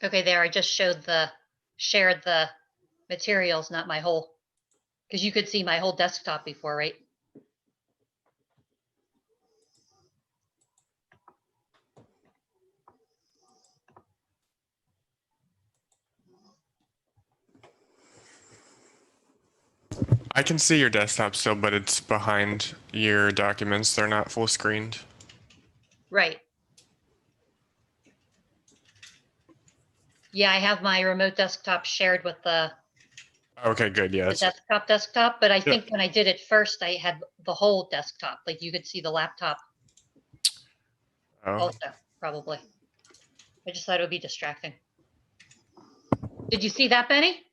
Okay, there, I just shared the materials, not my whole, because you could see my whole desktop before, right? I can see your desktop still, but it's behind your documents. They're not full screened. Right. Yeah, I have my remote desktop shared with the Okay, good. Yeah. desktop, but I Yeah. think when I did it first, I had the whole desktop, like you could see the laptop Oh, also, probably. I just thought it would be distracting. Did you see that, Benny?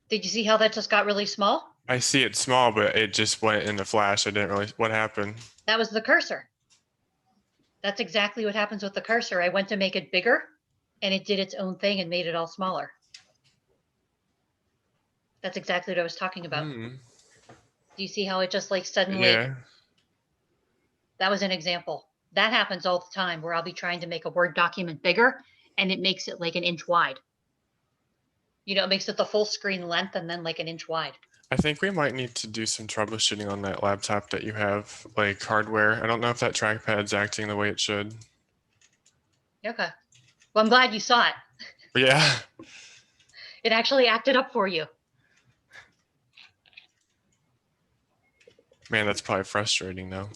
Did you see how that just got really small? I see it small, but it just went into flash. I didn't really. What happened? That was the cursor. That's exactly what happens with the cursor. I went to make it bigger and it did its own thing and made it all smaller. That's exactly what I was talking about. Hmm. Do you see how it just like suddenly, Yeah. that was an example. That happens all the time where I'll be trying to make a Word document bigger and it makes it like an inch wide. You know, it makes it the full screen length and then like an inch wide. I think we might need to do some troubleshooting on that laptop that you have, like hardware. I don't know if that trackpad's acting the way it should. Okay. Well, I'm glad you saw it. But yeah. It actually acted up for you. Man, that's probably frustrating though.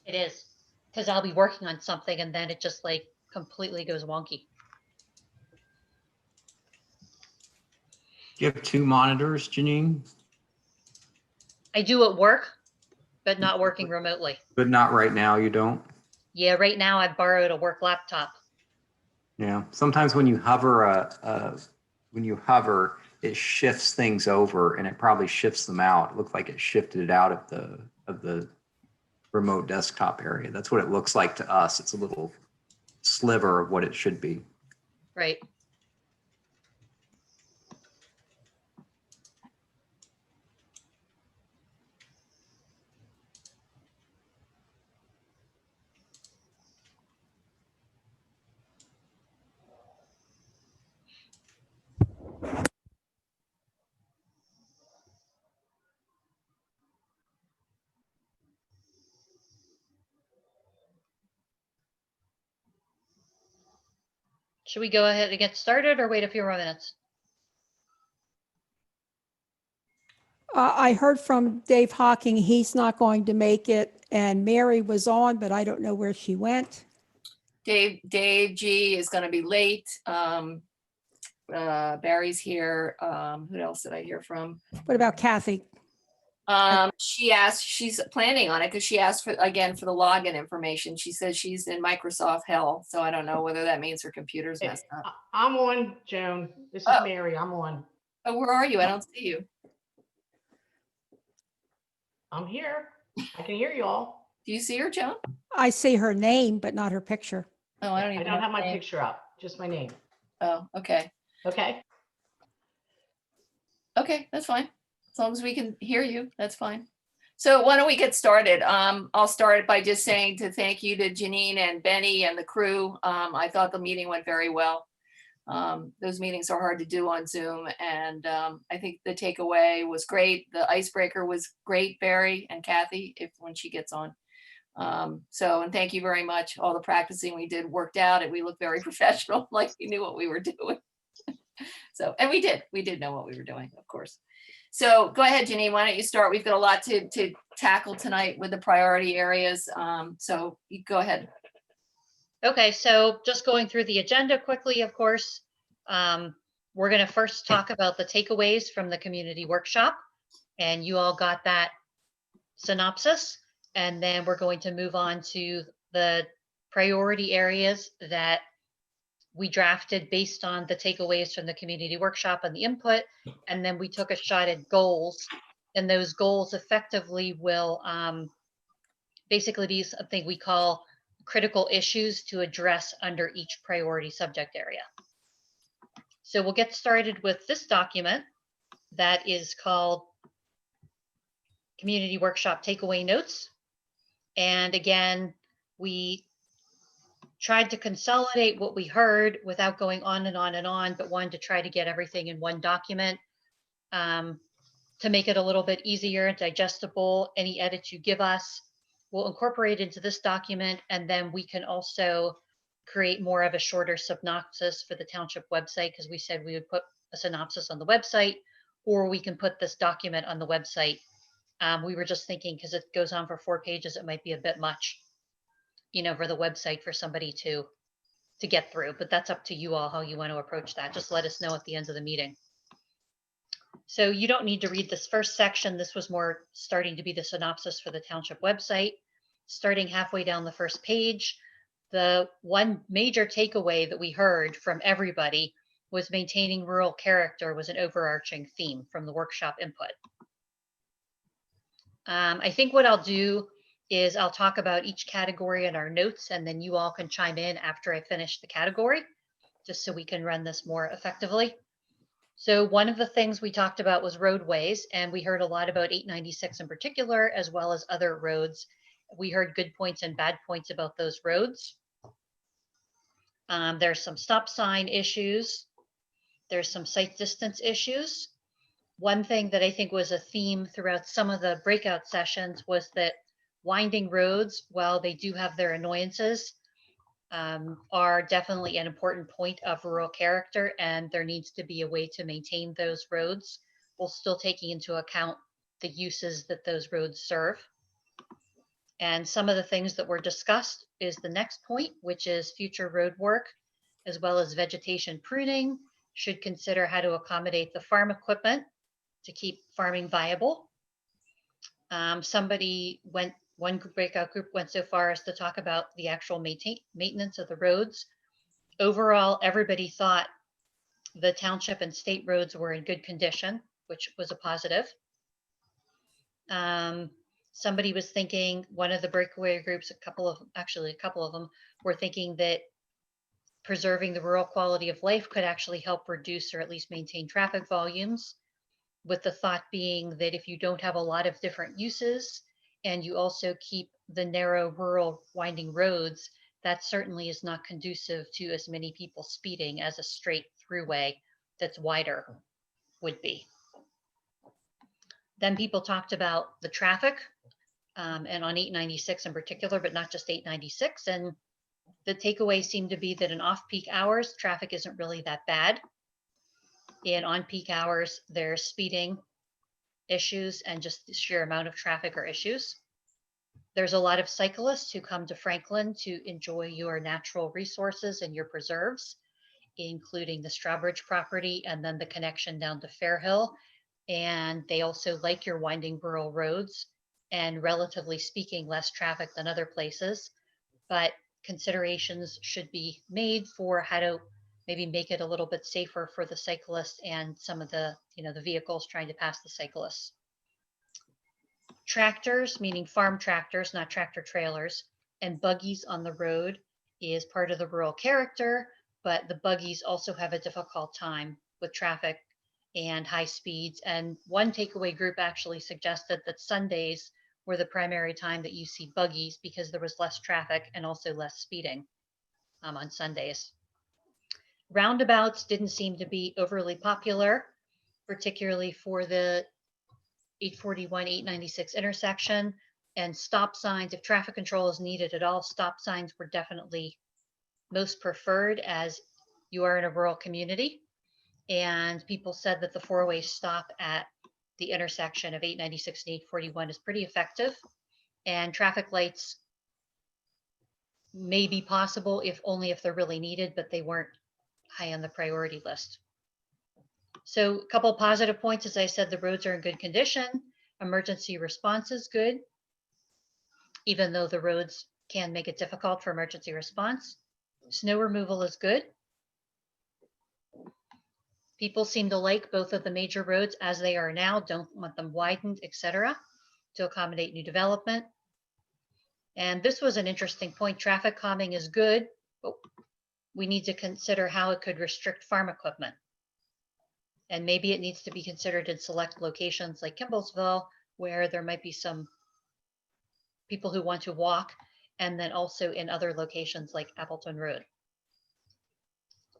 It is. Because I'll be working on something and then it just like completely goes wonky. Do you have two monitors, Janine? I do at work, but not working remotely. But not right now, you don't? Yeah, right now I borrowed a work laptop. Yeah, sometimes when you hover it shifts things over and it probably shifts them out. It looked like it shifted it out of the remote desktop area. That's what it looks like to us. It's a little sliver of what it should be. Right. Should we go ahead and get started or wait a few more minutes? I heard from Dave Hawking, he's not going to make it, and Mary was on, but I don't know where she went. Dave G is going to be late. Barry's here. Who else did I hear from? What about Kathy? She asked, she's planning on it because she asked for, again, for the login information. She says she's in Microsoft hell. So I don't know whether that means her computer's messed up. I'm on, Joan. This is Mary. I'm on. Oh, where are you? I don't see you. I'm here. I can hear you all. Do you see her, Joan? I see her name, but not her picture. Oh, I don't even have my picture up, just my name. Oh, okay. Okay. Okay, that's fine. As long as we can hear you, that's fine. So why don't we get started? I'll start by just saying to thank you to Janine and Benny and the crew. I thought the meeting went very well. Those meetings are hard to do on Zoom, and I think the takeaway was great. The icebreaker was great, Barry and Kathy, when she gets on. And thank you very much. All the practicing we did worked out, and we looked very professional, like we knew what we were doing. And we did know what we were doing, of course. So go ahead, Janine, why don't you start? We've got a lot to tackle tonight with the priority areas. So you go ahead. Okay, so just going through the agenda quickly, of course, we're going to first talk about the takeaways from the community workshop, and you all got that synopsis, and then we're going to move on to the priority areas that we drafted based on the takeaways from the community workshop and the input, and then we took a shot at goals, and those goals effectively will basically be something we call critical issues to address under each priority subject area. So we'll get started with this document that is called Community Workshop Takeaway Notes. And again, we tried to consolidate what we heard without going on and on and on, but wanted to try to get everything in one document to make it a little bit easier and digestible. Any edits you give us, we'll incorporate into this document, and then we can also create more of a shorter synopsis for the township website, because we said we would put a synopsis on the website, or we can put this document on the website. We were just thinking, because it goes on for 4 pages, it might be a bit much, for the website for somebody to get through, but that's up to you all how you want to approach that. Just let us know at the end of the meeting. So you don't need to read this first section. This was more starting to be the synopsis for the township website. Starting halfway down the first page, the one major takeaway that we heard from everybody was maintaining rural character was an overarching theme from the workshop input. I think what I'll do is I'll talk about each category in our notes, and then you all can chime in after I finish the category, just so we can run this more effectively. So one of the things we talked about was roadways, and we heard a lot about 896 in particular, as well as other roads. We heard good points and bad points about those roads. There's some stop sign issues. There's some sight distance issues. One thing that I think was a theme throughout some of the breakout sessions was that winding roads, while they do have their annoyances, are definitely an important point of rural character, and there needs to be a way to maintain those roads while still taking into account the uses that those roads serve. And some of the things that were discussed is the next point, which is future road work, as well as vegetation pruning, should consider how to accommodate the farm equipment to keep farming viable. One breakout group went so far as to talk about the actual maintenance of the roads. Overall, everybody thought the township and state roads were in good condition, which was a positive. Somebody was thinking, one of the breakaway groups, a couple of them were thinking that preserving the rural quality of life could actually help reduce or at least maintain traffic volumes, with the thought being that if you don't have a lot of different uses and you also keep the narrow rural winding roads, that certainly is not conducive to as many people speeding as a straight throughway that's wider would be. Then people talked about the traffic, and on 896 in particular, but not just 896. And the takeaway seemed to be that in off-peak hours, traffic isn't really that bad. In on-peak hours, there's speeding issues and just the sheer amount of traffic are issues. There's a lot of cyclists who come to Franklin to enjoy your natural resources and your preserves, including the Strawbridge property and then the connection down to Fairhill. And they also like your winding rural roads and, relatively speaking, less traffic than other places. But considerations should be made for how to maybe make it a little bit safer for the cyclists and some of the, the vehicles trying to pass the cyclists. Tractors, meaning farm tractors, not tractor trailers, and buggies on the road is part of the rural character, but the buggies also have a difficult time with traffic and high speeds. And one takeaway group actually suggested that Sundays were the primary time that you see buggies because there was less traffic and also less speeding on Sundays. Roundabouts didn't seem to be overly popular, particularly for the 841, 896 intersection, and stop signs. If traffic control is needed at all, stop signs were definitely most preferred as you are in a rural community. And people said that the four-way stop at the intersection of 896 and 841 is pretty effective. And traffic lights may be possible only if they're really needed, but they weren't high on the priority list. So a couple of positive points, as I said, the roads are in good condition. Emergency response is good, even though the roads can make it difficult for emergency response. Snow removal is good. People seem to like both of the major roads as they are now, don't want them widened, etc., to accommodate new development. And this was an interesting point. Traffic calming is good, but we need to consider how it could restrict farm equipment. And maybe it needs to be considered in select locations like Kimblesville, where there might be some people who want to walk and then also in other locations like Appleton Road.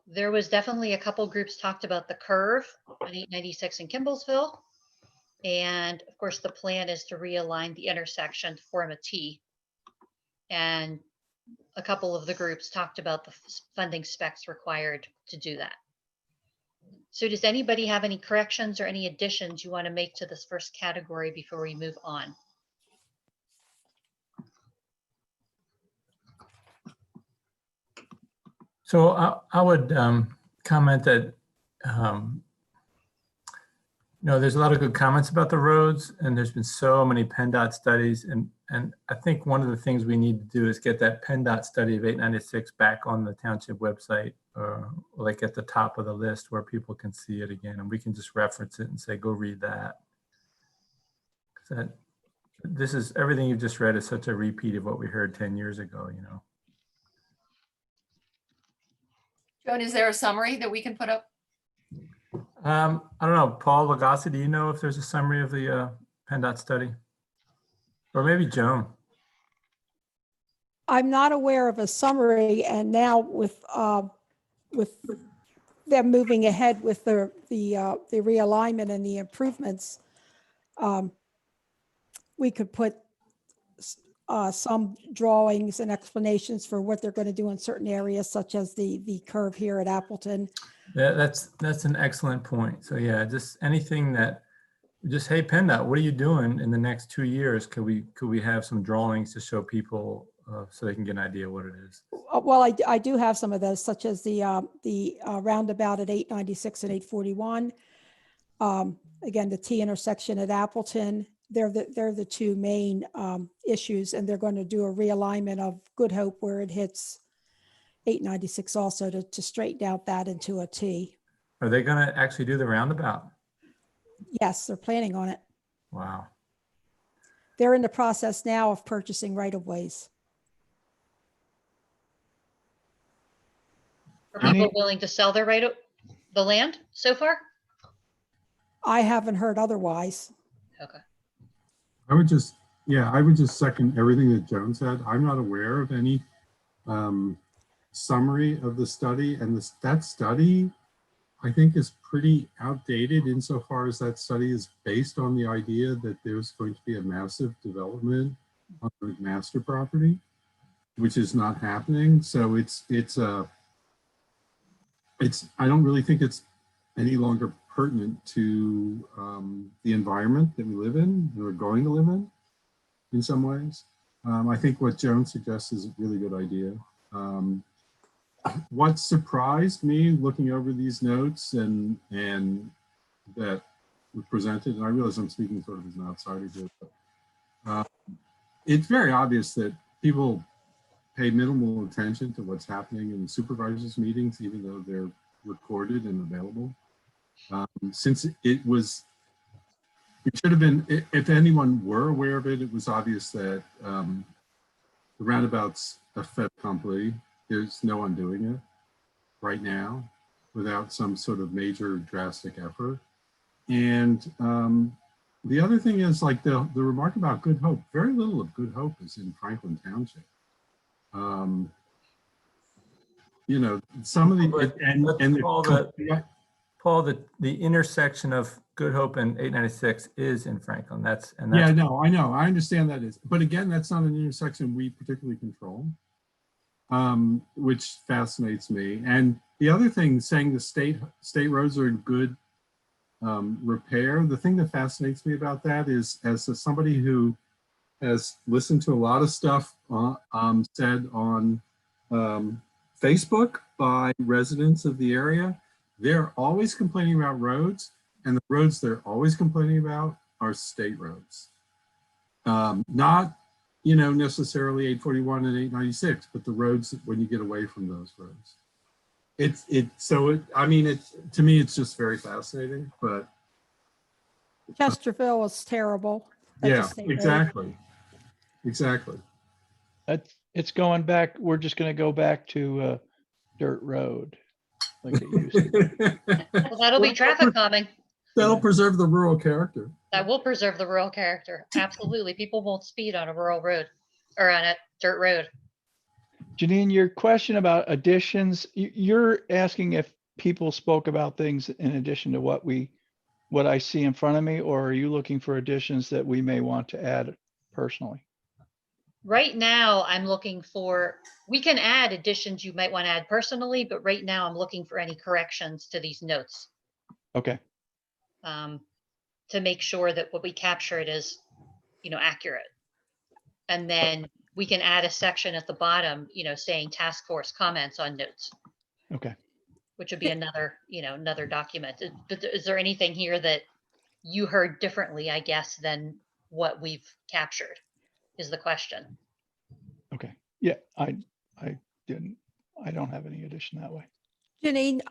There was definitely a couple groups talked about the curve on 896 in Kimblesville. And of course, the plan is to realign the intersection to form a T. And a couple of the groups talked about the funding specs required to do that. So does anybody have any corrections or any additions you want to make to this first category before we move on? So I would comment that, there's a lot of good comments about the roads, and there's been so many PennDOT studies. And I think one of the things we need to do is get that PennDOT study of 896 back on the township website, like at the top of the list where people can see it again, and we can just reference it and say, go read that. This is, everything you just read is such a repeat of what we heard 10 years ago, Joan, is there a summary that we can put up? I don't know, Paul Lagassa, do you know if there's a summary of the PennDOT study? Or maybe Joan? I'm not aware of a summary, and now with them moving ahead with the realignment and the improvements, we could put some drawings and explanations for what they're going to do in certain areas, such as the curve here at Appleton. Yeah, that's an excellent point. So yeah, just anything that, just, hey, PennDOT, what are you doing in the next 2 years? Could we have some drawings to show people so they can get an idea what it is? Well, I do have some of those, such as the roundabout at 896 and 841. Again, the T intersection at Appleton. They're the two main issues, and they're going to do a realignment of Good Hope where it hits 896 also to straighten out that into a T. Are they going to actually do the roundabout? Yes, they're planning on it. Wow. They're in the process now of purchasing right-of-ways. Are people willing to sell their the land so far? I haven't heard otherwise. Okay. I would just second everything that Joan said. I'm not aware of any summary of the study, and that study, I think, is pretty outdated insofar as that study is based on the idea that there's going to be a massive development on the master property, which is not happening. So I don't really think it's any longer pertinent to the environment that we live in, that we're going to live in some ways. I think what Joan suggests is a really good idea. What surprised me looking over these notes and that were presented, and I realize I'm speaking sort of as an outsider here, but it's very obvious that people pay minimal attention to what's happening in the supervisors' meetings, even though they're recorded and available. Since it should have been, if anyone were aware of it, it was obvious that the roundabout's a fait accompli. There's no undoing it right now without some sort of major drastic effort. And the other thing is, like the remark about Good Hope, very little of Good Hope is in Franklin Township. Some of the, Paul, the intersection of Good Hope and 896 is in Franklin. Yeah, no, I know. I understand that is. But again, that's not an intersection we particularly control, which fascinates me. And the other thing, saying the state roads are in good repair, the thing that fascinates me about that is, as somebody who has listened to a lot of stuff said on Facebook by residents of the area, they're always complaining about roads, and the roads they're always complaining about are state roads. Not, necessarily 841 and 896, but the roads when you get away from those roads. To me, it's just very fascinating, but. Chesterville is terrible. That's a Yeah, state road. exactly. It's going back. We're just going to go back to dirt road like it used to be. Well, that'll be traffic calming. That'll preserve the rural character. That will preserve the rural character. Absolutely. People won't speed on a rural road or on dirt road. Janine, your question about additions, you're asking if people spoke about things in addition to what I see in front of me, or are you looking for additions that we may want to add personally? Right now, I'm looking for, we can add additions you might want to add personally, but right now I'm looking for any corrections to these notes, Okay, to make sure that what we captured is, accurate. And then we can add a section at the bottom, saying task force comments on notes, okay. which would be another document. Is there anything here that you heard differently, I guess, than what we've captured, is the question. Okay. Yeah, I don't have any addition that way. Janine,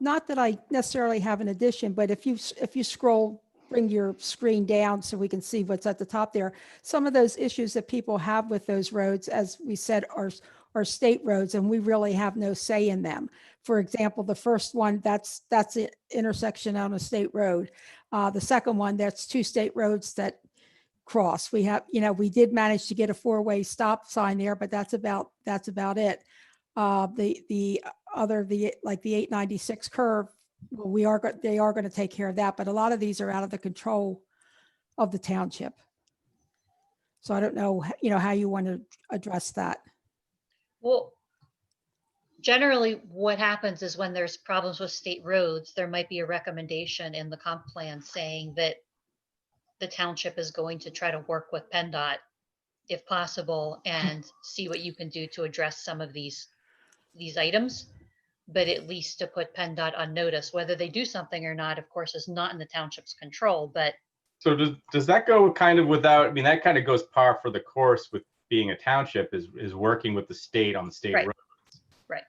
not that I necessarily have an addition, but if you scroll, bring your screen down so we can see what's at the top there. Some of those issues that people have with those roads, as we said, are state roads, and we really have no say in them. For example, the first one, that's an intersection on a state road. The second one, that's two state roads that cross. We have, we did manage to get a 4-way stop sign there, but that's about it. The other, like the 896 curve, well, they are going to take care of that, but a lot of these are out of the control of the township. So I don't know, how you want to address that. Well, generally what happens is when there's problems with state roads, there might be a recommendation in the comp plan saying that the township is going to try to work with PennDOT if possible and see what you can do to address some of these items. But at least to put PennDOT on notice, whether they do something or not, of course, is not in the township's control, but. So does that go kind of without, I mean, that kind of goes par for the course with being a township is working with the state on the state Right. roads. Right.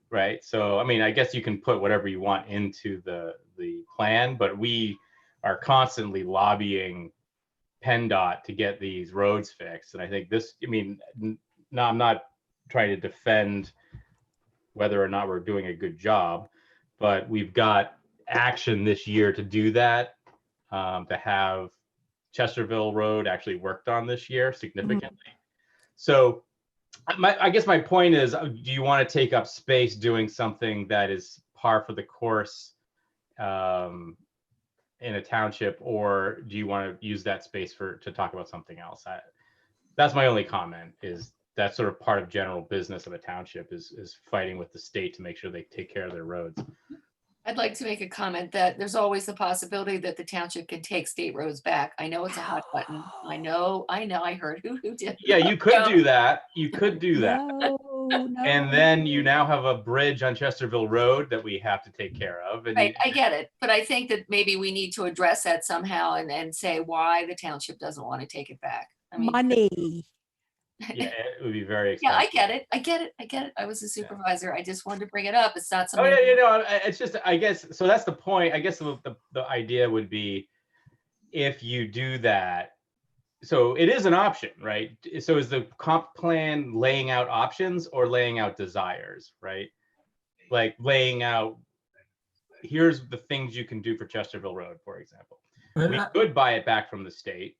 Right. So, I mean, I guess you can put whatever you want into the plan, but we are constantly lobbying PennDOT to get these roads fixed. And I think this, I mean, no, I'm not trying to defend whether or not we're doing a good job, but we've got action this year to do that, to have Chesterville Road actually worked on this year significantly. So I guess my point is, do you want to take up space doing something that is par for the course in a township, or do you want to use that space to talk about something else? That's my only comment, is that's sort of part of general business of a township is fighting with the state to make sure they take care of their roads. I'd like to make a comment that there's always the possibility that the township can take state roads back. I know it's a hot button. I know, I heard who did. Yeah, you could do that. You could do that. No. And then you now have a bridge on Chesterville Road that we have to take care of. And Right, I get it, but I think that maybe we need to address that somehow and say why the township doesn't want to take it back. I mean, Money. yeah, it would be very yeah, expensive. I get it. I was a supervisor. I just wanted to bring it up. It's not Oh something. yeah, it's just, I guess, so that's the point. I guess the idea would be, if you do that, so it is an option, right? So is the comp plan laying out options or laying out desires, right? Like laying out, here's the things you can do for Chesterville Road, for example. But We could buy it back from the state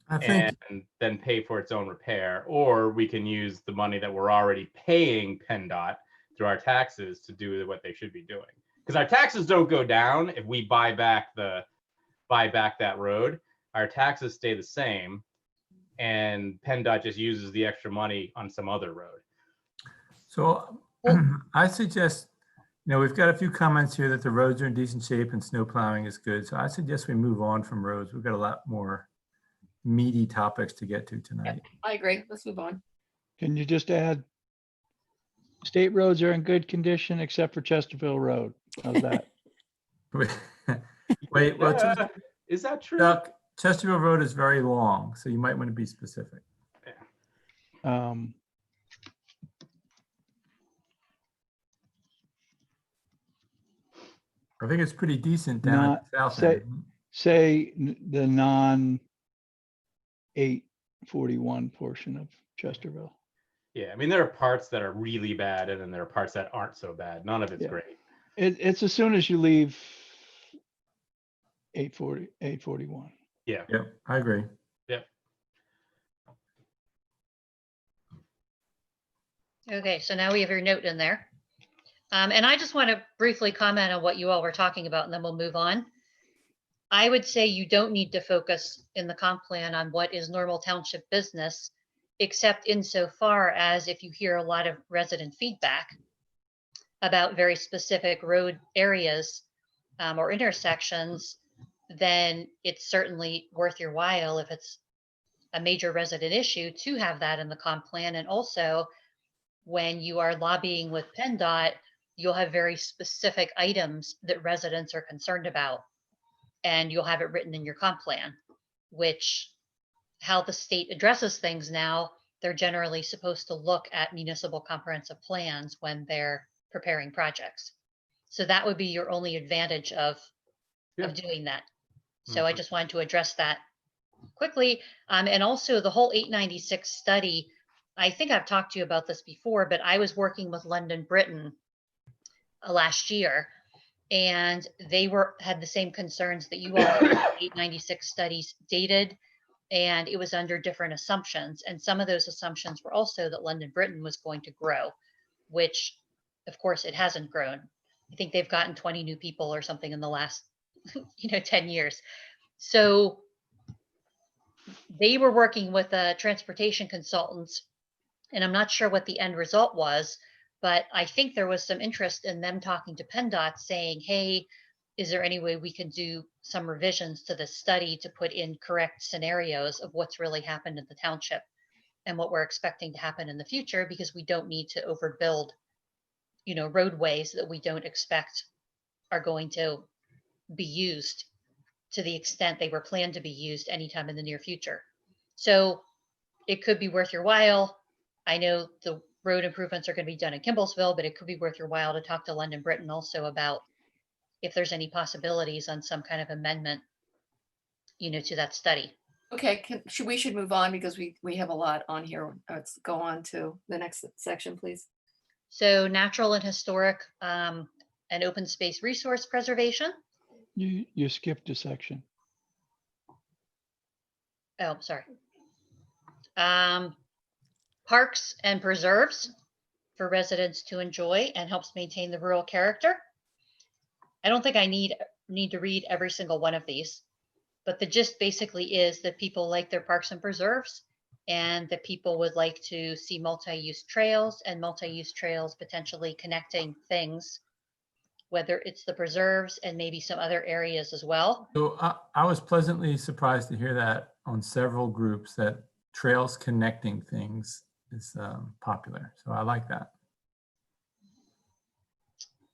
I think, and then pay for its own repair, or we can use the money that we're already paying PennDOT through our taxes to do what they should be doing. Because our taxes don't go down if we buy back that road. Our taxes stay the same, and PennDOT just uses the extra money on some other road. so I suggest, we've got a few comments here that the roads are in decent shape and snow plowing is good. So I suggest we move on from roads. We've got a lot more meaty topics to get to tonight. I agree. Let's move on. Can you just add state roads are in good condition except for Chesterville Road? How's that? Wait, well, Is that true? Chuck, Chesterville Road is very long, so you might want to be specific. I think it's pretty decent down at the south end. Say the non 841 portion of Chesterville. Yeah, I mean, there are parts that are really bad, and then there are parts that aren't so bad. None of it's Yeah. great. It's as soon as you leave 841. Yeah. Yep, I agree. Yep. Okay, so now we have your note in there. And I just want to briefly comment on what you all were talking about, and then we'll move on. I would say you don't need to focus in the comp plan on what is normal township business, except insofar as if you hear a lot of resident feedback about very specific road areas or intersections, then it's certainly worth your while if it's a major resident issue to have that in the comp plan. And also, when you are lobbying with PennDOT, you'll have very specific items that residents are concerned about, and you'll have it written in your comp plan, which how the state addresses things now, they're generally supposed to look at municipal comprehensive plans when they're preparing projects. So that would be your only advantage of doing that. So I just wanted to address that quickly. And also the whole 896 study, I think I've talked to you about this before, but I was working with London Britain last year, and they had the same concerns that you all had. 896 studies dated, and it was under different assumptions. And some of those assumptions were also that London Britain was going to grow, which of course it hasn't grown. I think they've gotten 20 new people or something in the last 10 years. So they were working with transportation consultants, and I'm not sure what the end result was, but I think there was some interest in them talking to PennDOT saying, hey, is there any way we can do some revisions to this study to put in correct scenarios of what's really happened in the township and what we're expecting to happen in the future, because we don't need to overbuild, roadways that we don't expect are going to be used to the extent they were planned to be used anytime in the near future. So it could be worth your while. I know the road improvements are going to be done in Kimblesville, but it could be worth your while to talk to London Britain also about if there's any possibilities on some kind of amendment, to that study. Okay, we should move on because we have a lot on here. Let's go on to the next section, please. So natural and historic and open space resource preservation. You skipped a section. Oh, sorry. Parks and preserves for residents to enjoy and helps maintain the rural character. I don't think I need to read every single one of these, but the gist basically is that people like their parks and preserves, and that people would like to see multi-use trails and multi-use trails potentially connecting things, whether it's the preserves and maybe some other areas as well. So I was pleasantly surprised to hear that on several groups that trails connecting things is popular. So I like that.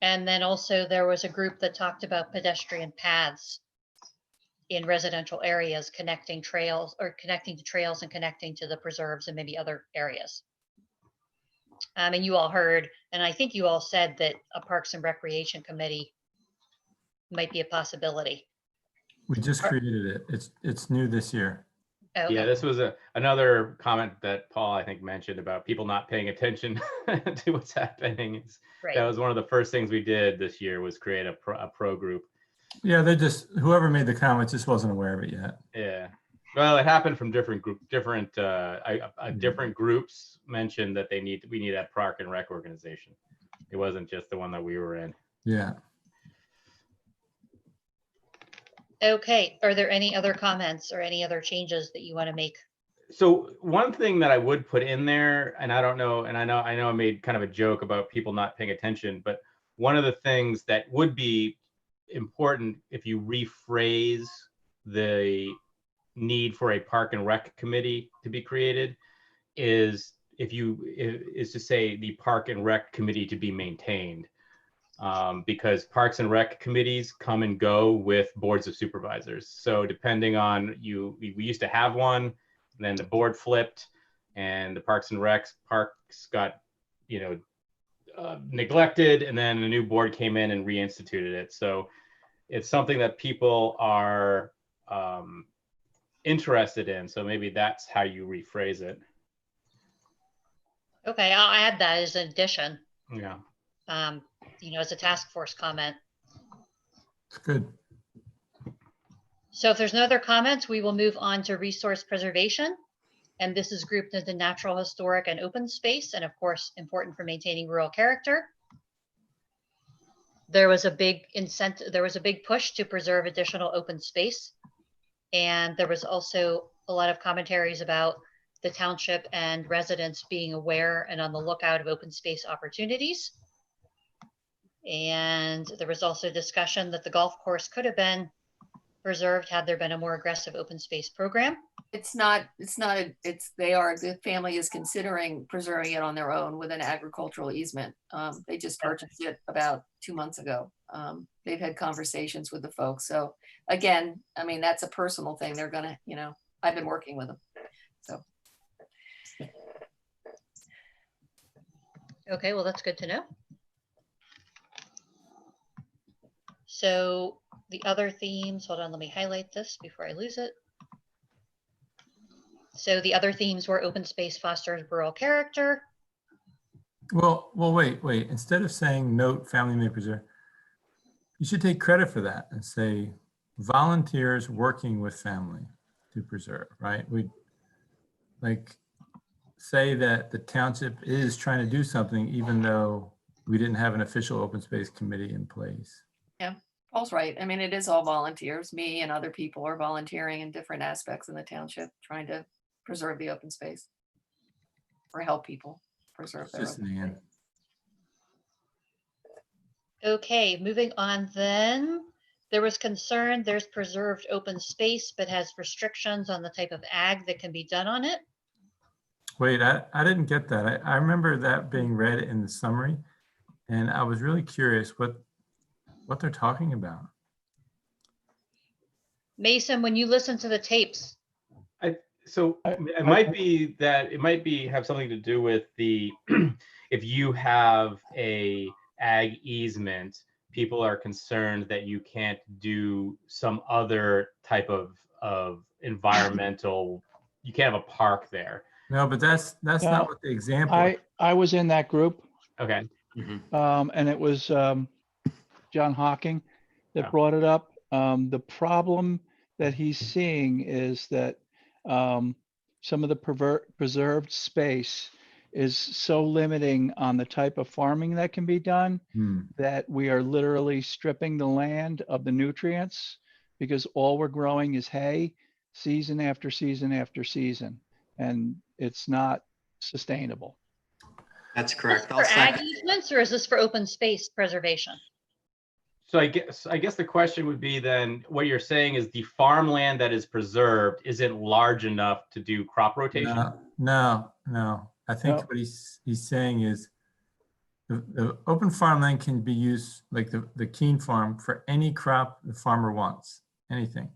And then also there was a group that talked about pedestrian paths in residential areas, connecting trails or connecting to trails and connecting to the preserves and maybe other areas. And you all heard, and I think you all said that a Parks and Recreation Committee might be a possibility. We just created it. It's new this year. Oh, okay. Yeah, this was another comment that Paul, I think, mentioned about people not paying attention to what's happening. Right. That was one of the first things we did this year, was create a pro group. Yeah, whoever made the comment just wasn't aware of it yet. Yeah. Well, it happened from different groups mentioned that we need a park and rec organization. It wasn't just the one that we were in. Yeah. Okay. Are there any other comments or any other changes that you want to make? So one thing that I would put in there, and I don't know, and I know I made kind of a joke about people not paying attention, but one of the things that would be important if you rephrase the need for a park and rec committee to be created is to say the park and rec committee to be maintained, because parks and rec committees come and go with boards of supervisors. So depending on we used to have one, and then the board flipped, and the parks and recs parks got neglected, and then a new board came in and reinstituted it. So it's something that people are interested in. So maybe that's how you rephrase it. Okay, I'll add that as an addition. Yeah. As a task force comment. It's good. So if there's no other comments, we will move on to resource preservation. And this is grouped into natural, historic, and open space, and of course, important for maintaining rural character. There was a big push to preserve additional open space. And there was also a lot of commentaries about the township and residents being aware and on the lookout of open space opportunities. And there was also discussion that the golf course could have been preserved had there been a more aggressive open space program. The family is considering preserving it on their own with an agricultural easement. They just purchased it about 2 months ago. They've had conversations with the folks. So again, I mean, that's a personal thing. They're gonna, I've been working with them, so. Okay, well, that's good to know. So the other themes, hold on, let me highlight this before I lose it. So the other themes were open space fosters rural character. Well, wait. Instead of saying note family may preserve, you should take credit for that and say volunteers working with family to preserve, right? We like say that the township is trying to do something even though we didn't have an official open space committee in place. Yeah, Paul's right. I mean, it is all volunteers. Me and other people are volunteering in different aspects in the township, trying to preserve the open space or help people preserve their Just open an space. Okay, moving on then. There was concern there's preserved open space, but has restrictions on the type of ag that can be done on it. Wait, I didn't get that. I remember that being read in the summary, and I was really curious what they're talking about. Mason, when you listen to the tapes, So it might be have something to do with the if you have a ag easement, people are concerned that you can't do some other type of environmental. You can't have a park there. No, but that's No, not what the example. I was in that group, Okay. and it was John Hawking that Yeah. brought it up. The problem that he's seeing is that some of the preserved space is so limiting on the type of farming that can be done that we are literally stripping the land of the nutrients because all we're growing is hay season after season after season, and it's not sustainable. That's is this correct. for ag easements or is this for open space preservation? So I guess the question would be then, what you're saying is the farmland that is preserved isn't large enough to do crop rotation? No. I think No. what he's saying is the open farmland can be used like the Keene farm for any crop the farmer wants, anything.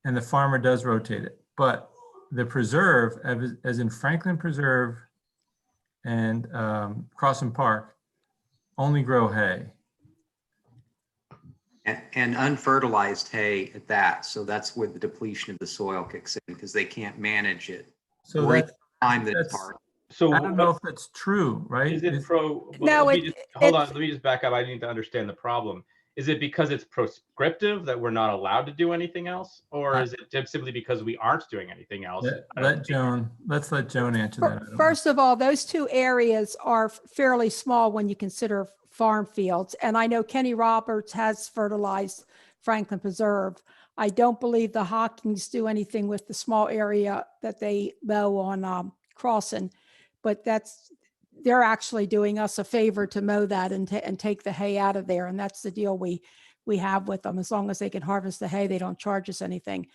And the farmer does rotate it. But the preserve, as in Franklin Preserve and Crossan Park, only grow hay. And unfertilized hay at that. So that's where the depletion of the soil kicks in because they can't manage it. So Right that's, time that it's that's- hard. So I don't know if that's true, right? is it No, hold on, let me just back up. I need to understand the problem. Is it because it's prescriptive that we're not allowed to do anything else? Or is it simply because we aren't doing anything else? Let's let Joan answer that. I don't know. First of all, those two areas are fairly small when you consider farm fields. And I know Kenny Roberts has fertilized Franklin Preserve. I don't believe the Hawkins do anything with the small area that they mow on Crossan, but they're actually doing us a favor to mow that and take the hay out of there. And that's the deal we have with them. As long as they can harvest the hay, they don't charge us anything.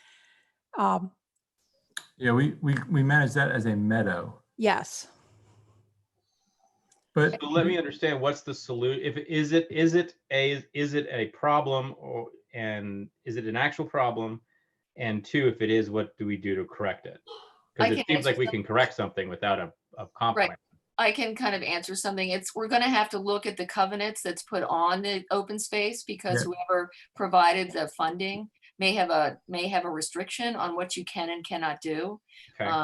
Yeah, we manage that as a meadow. Yes. But So let me understand what's the solution. Is it a problem and is it an actual problem? And two, if it is, what do we do to correct it? I Because it can seems like answer we some- can correct something without a comp Right. plan. I can kind of answer something. We're going to have to look at the covenants that's put on the open space because Yeah. whoever provided the funding may have a restriction on what you can and cannot do. Okay.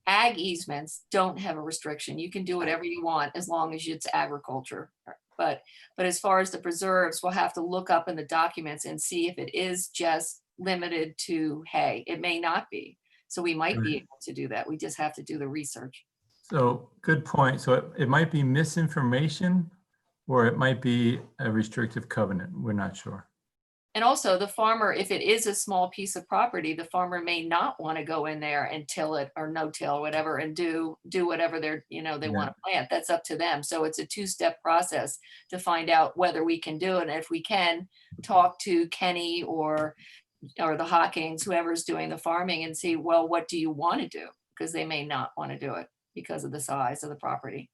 Ag easements don't have a restriction. You can do whatever you want as long as it's agriculture. But as far as the preserves, we'll have to look up in the documents and see if it is just limited to hay. It may not be. So we might be Right. able to do that. We just have to do the research. So good point. So it might be misinformation or it might be a restrictive covenant. We're not sure. And also the farmer, if it is a small piece of property, the farmer may not want to go in there and till it or no till, whatever, and do whatever they're, they Yeah. want to plant. That's up to them. So it's a two-step process to find out whether we can do it. And if we can, talk to Kenny or the Hawkins, whoever's doing the farming, and see, well, what do you want to do? Because they may not want to do it because of the size of the property.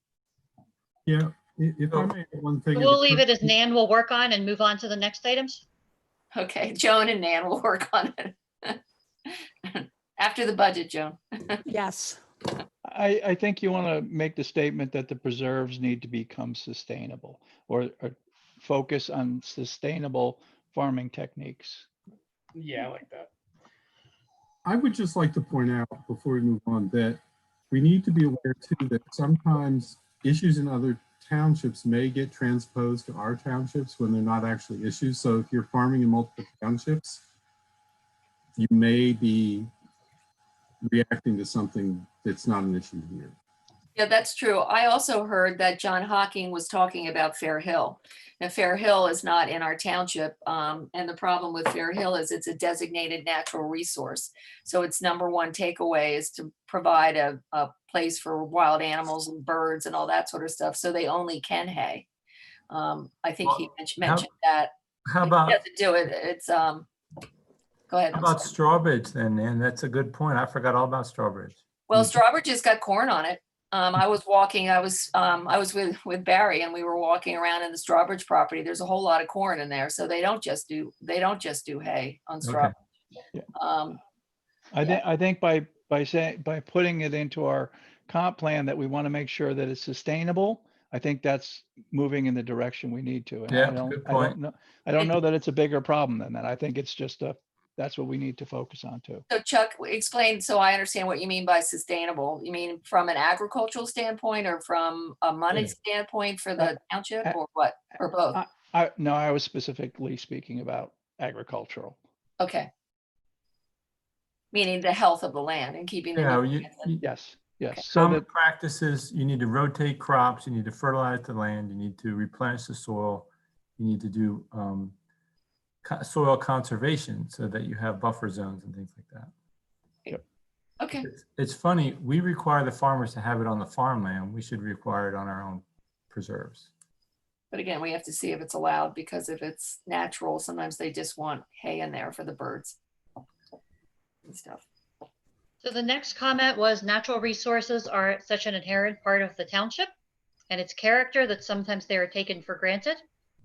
Yeah, if I may, add one thing. We'll leave it as Nan will work on and move on to the next items. Okay, Joan and Nan will work on it. After the budget, Joan. Yes. I think you want to make the statement that the preserves need to become sustainable or focus on sustainable farming techniques. Yeah, I like that. I would just like to point out before we move on that we need to be aware too that sometimes issues in other townships may get transposed to our townships when they're not actually issues. So if you're farming in multiple townships, you may be reacting to something that's not an issue here. Yeah, that's true. I also heard that John Hocking was talking about Fair Hill. Now, Fair Hill is not in our township. And the problem with Fair Hill is it's a designated natural resource. So its number one takeaway is to provide a place for wild animals and birds and all that sort of stuff. So they only can hay. I think he mentioned that. How He about, doesn't do it. It's, go ahead. how I'm about sorry. Strawbridge then, Nan? That's a good point. I forgot all about Strawbridge. Well, Strawbridge has got corn on it. I was walking, I was with Barry and we were walking around in the Strawbridge property. There's a whole lot of corn in there. So they don't just do hay on Strawbridge. Yeah. Um, I think by putting it into our comp plan that we want to make sure that it's sustainable, I think that's moving in the direction we need to. And Yeah, good point. I don't know that it's a bigger problem than that. I think it's just that's what we need to focus on too. So Chuck, explain so I understand what you mean by sustainable. You mean from an agricultural standpoint or from a money standpoint for the township or what, or both? No, I was specifically speaking about agricultural. Okay. Meaning the health of the land and keeping the Yeah, nutrients in. Yes, yes. Okay. So Some that, practices, you need to rotate crops, you need to fertilize the land, you need to replenish the soil, you need to do soil conservation so that you have buffer zones and things like that. Okay. It's funny, we require the farmers to have it on the farmland. We should require it on our own preserves. But again, we have to see if it's allowed because if it's natural, sometimes they just want hay in there for the birds and stuff. So the next comment was natural resources are such an inherent part of the township and its character that sometimes they are taken for granted,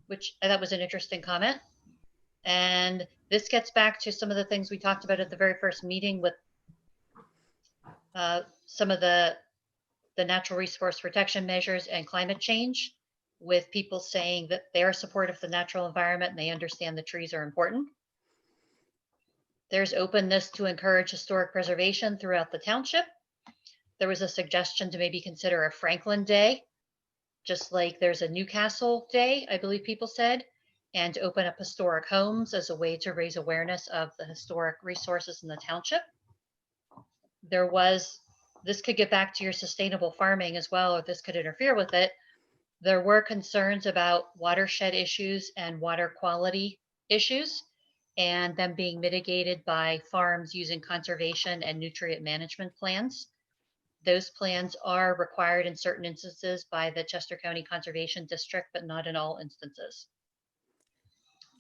which I thought was an interesting comment. And this gets back to some of the things we talked about at the very first meeting with some of the natural resource protection measures and climate change, with people saying that they are supportive of the natural environment and they understand the trees are important. There's openness to encourage historic preservation throughout the township. There was a suggestion to maybe consider a Franklin Day, just like there's a Newcastle Day, I believe people said, and to open up historic homes as a way to raise awareness of the historic resources in the township. This could get back to your sustainable farming as well, or this could interfere with it. There were concerns about watershed issues and water quality issues, and them being mitigated by farms using conservation and nutrient management plans. Those plans are required in certain instances by the Chester County Conservation District, but not in all instances.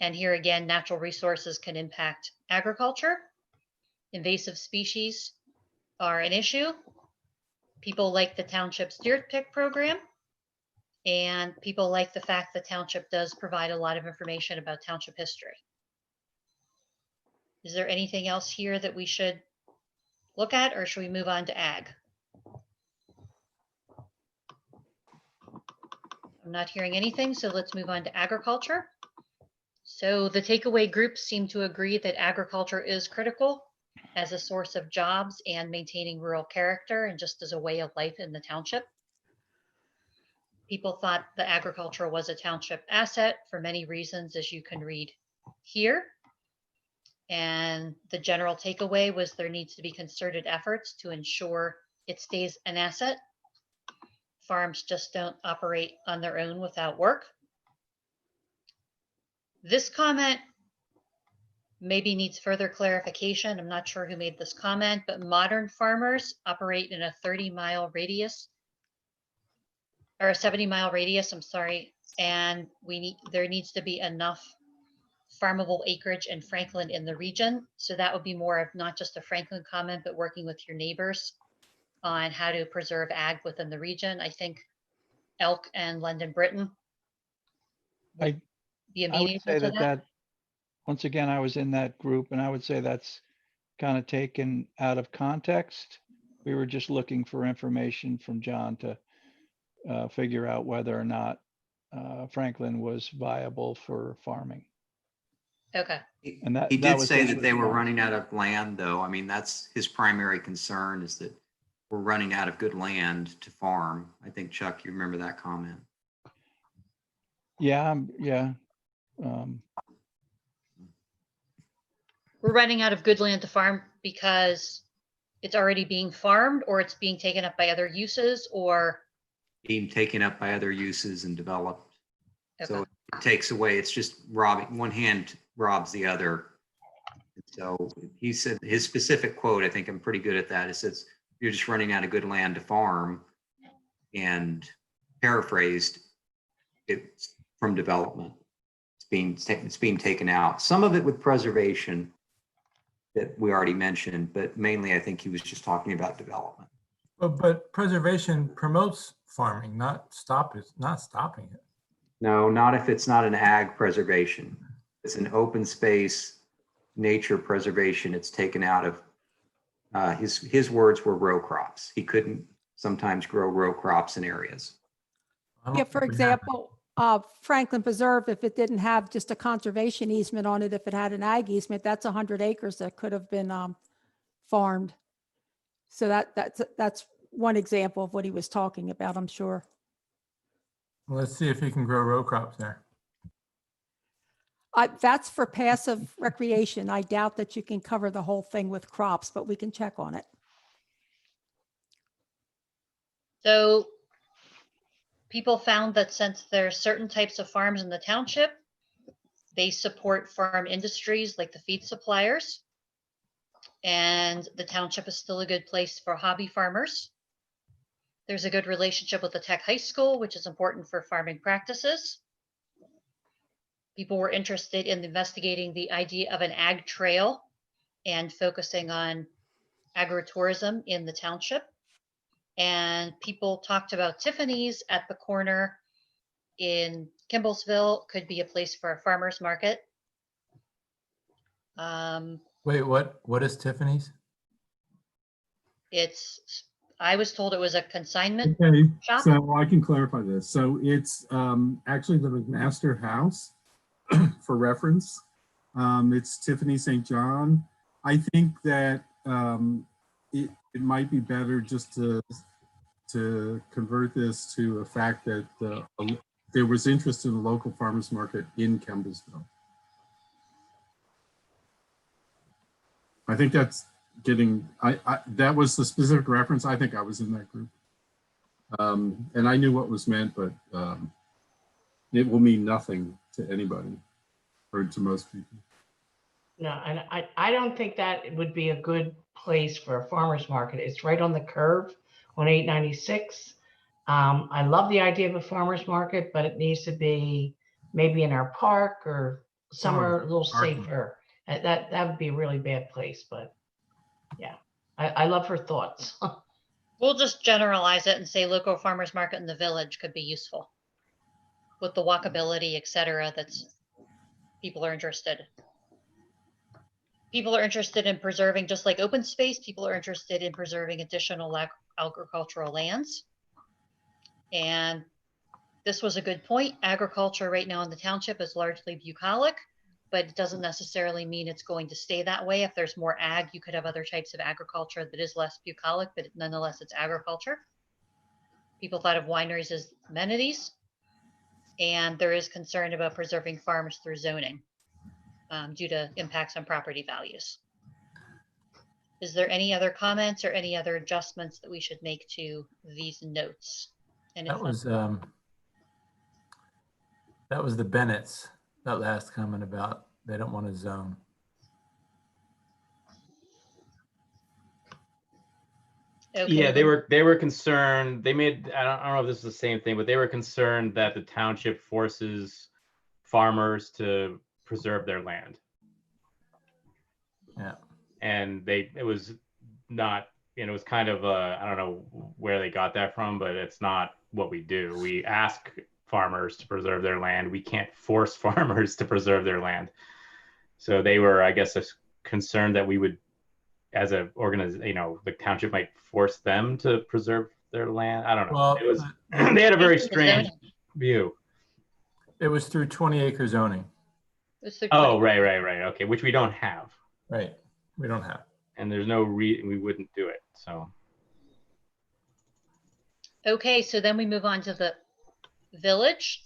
And here again, natural resources can impact agriculture. Invasive species are an issue. People like the township's deer pick program, and people like the fact the township does provide a lot of information about township history. Is there anything else here that we should look at, or should we move on to ag? I'm not hearing anything, so let's move on to agriculture. So the takeaway groups seem to agree that agriculture is critical as a source of jobs and maintaining rural character and just as a way of life in the township. People thought the agriculture was a township asset for many reasons, as you can read here. And the general takeaway was there needs to be concerted efforts to ensure it stays an asset. Farms just don't operate on their own without work. This comment maybe needs further clarification. I'm not sure who made this comment, but modern farmers operate in a 30-mile radius or a 70-mile radius, I'm sorry, and there needs to be enough farmable acreage in Franklin in the region. So that would be more of not just a Franklin comment, but working with your neighbors on how to preserve ag within the region. I think Elk and London Britain would be I would amenable say to that. once again, I was in that group and I would say that's kind of taken out of context. We were just looking for information from John to figure out whether or not Franklin was viable for farming. Okay. And that He that did was say his that they were response. running out of land, though. I mean, that's his primary concern, is that we're running out of good land to farm. I think, Chuck, you remember that comment. Yeah, yeah. We're running out of good land to farm because it's already being farmed, or it's being taken up by other uses, or Being taken up by other uses and developed. So okay. it takes away, it's just robbing, one hand robs the other. So he said, his specific quote, I think I'm pretty good at that. It says, you're just running out of good land to farm, and paraphrased, it's from development. It's being taken out. Some of it with preservation that we already mentioned, but mainly I think he was just talking about development. But preservation promotes farming, not stopping it. No, not if it's not an ag preservation. It's an open space nature preservation. It's taken out of, his words were row crops. He couldn't sometimes grow row crops in areas. I don't Yeah, think for we have example, Franklin Preserve, if it didn't have just a conservation easement on it, if it had an ag easement, that's 100 acres that could have been farmed. So that's one example of what he was talking about, I'm sure. it. Let's see if you can grow row crops there. That's for passive recreation. I doubt that you can cover the whole thing with crops, but we can check on it. So people found that since there's certain types of farms in the township, they support farm industries like the feed suppliers. And the township is still a good place for hobby farmers. There's a good relationship with the tech high school, which is important for farming practices. People were interested in investigating the idea of an ag trail and focusing on agritourism in the township. And people talked about Tiffany's at the corner in Kimblesville could be a place for a farmer's market. Wait, what is Tiffany's? I was told it was a consignment Okay, shop. so I can clarify this. So it's actually the McMaster House for reference. It's Tiffany St. John. I think that it might be better just to convert this to a fact that there was interest in the local farmers market in Campbellsville. I think that's getting, that was the specific reference. I think I was in that group. And I knew what was meant, but it will mean nothing to anybody or to most people. No, and I don't think that would be a good place for a farmer's market. It's right on the curve on 896. I love the idea of a farmer's market, but it needs to be maybe in our park or somewhere a little parking. safer. That would be a really bad place, but yeah, I love her thoughts. We'll just generalize it and say local farmers market in the village could be useful with the walkability, et cetera, that's people are interested. People are interested in preserving, just like open space, people are interested in preserving additional agricultural lands. And this was a good point. Agriculture right now in the township is largely bucolic, but it doesn't necessarily mean it's going to stay that way. If there's more ag, you could have other types of agriculture that is less bucolic, but nonetheless it's agriculture. People thought of wineries as amenities, and there is concern about preserving farms through zoning. due to impacts on property values. Is there any other comments or any other adjustments that we should make to these notes? And if That was the Bennett's, that last comment about they don't want to zone. okay, Yeah, they were concerned. They made, I don't know if this is the same thing, but they were concerned that the township forces farmers to preserve their land. Yeah. And it was not, it was kind of I don't know where they got that from, but it's not what we do. We ask farmers to preserve their land. We can't force farmers to preserve their land. So they were, I guess, concerned that we would, as a organization, the township might force them to preserve their land. I don't know. Well, It was they had a very It's the strange zoning. view. it was through 20-acre zoning. It's the Oh, right. Okay, which we don't have, Right. We don't have. and there's no reason we wouldn't do it. So Okay, so then we move on to the village.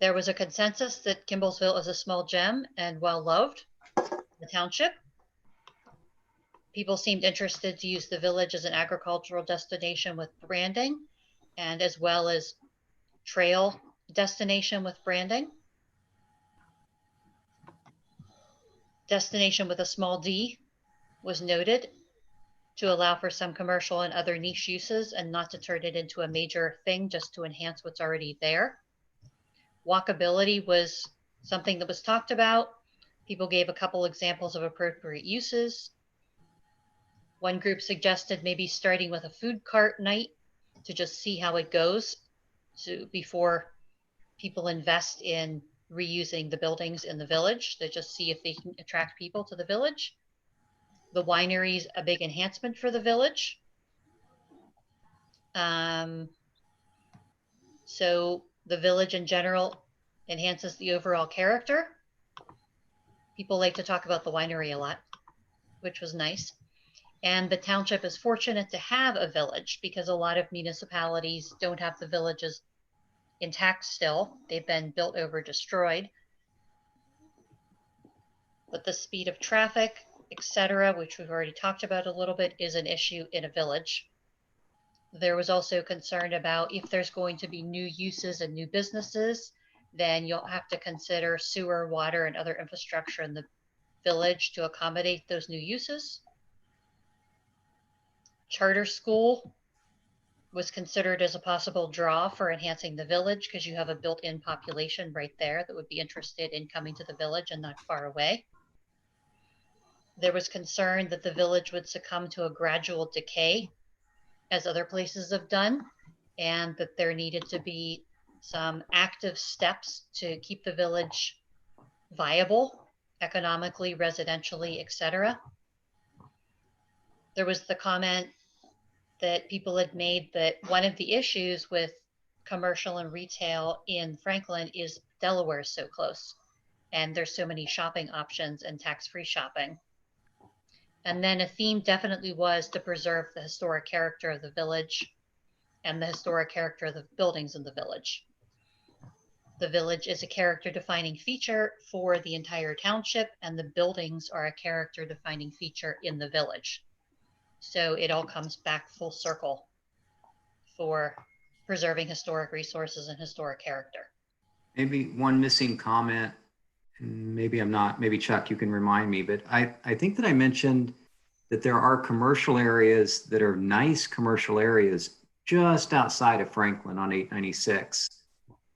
There was a consensus that Kimballsville is a small gem and well-loved, the township. People seemed interested to use the village as an agricultural destination with branding, and as well as trail destination with branding. Destination with a small d was noted to allow for some commercial and other niche uses and not to turn it into a major thing, just to enhance what's already there. Walkability was something that was talked about. People gave a couple examples of appropriate uses. One group suggested maybe starting with a food cart night to just see how it goes before people invest in reusing the buildings in the village, to just see if they can attract people to the village. The winery is a big enhancement for the village. So the village in general enhances the overall character. People like to talk about the winery a lot, which was nice. And the township is fortunate to have a village because a lot of municipalities don't have the villages intact still. They've been built over, destroyed. But the speed of traffic, etc., which we've already talked about a little bit, is an issue in a village. There was also concern about if there's going to be new uses and new businesses, then you'll have to consider sewer, water, and other infrastructure in the village to accommodate those new uses. Charter school was considered as a possible draw for enhancing the village because you have a built-in population right there that would be interested in coming to the village and not far away. There was concern that the village would succumb to a gradual decay, as other places have done, and that there needed to be some active steps to keep the village viable economically, residentially, etc. There was the comment that people had made that one of the issues with commercial and retail in Franklin is Delaware is so close, and there's so many shopping options and tax-free shopping. And then a theme definitely was to preserve the historic character of the village and the historic character of the buildings in the village. The village is a character-defining feature for the entire township, and the buildings are a character-defining feature in the village. So it all comes back full circle for preserving historic resources and historic character. Maybe one missing comment, and maybe I'm not, maybe Chuck, you can remind me, but I think that I mentioned that there are commercial areas that are nice commercial areas just outside of Franklin on 896.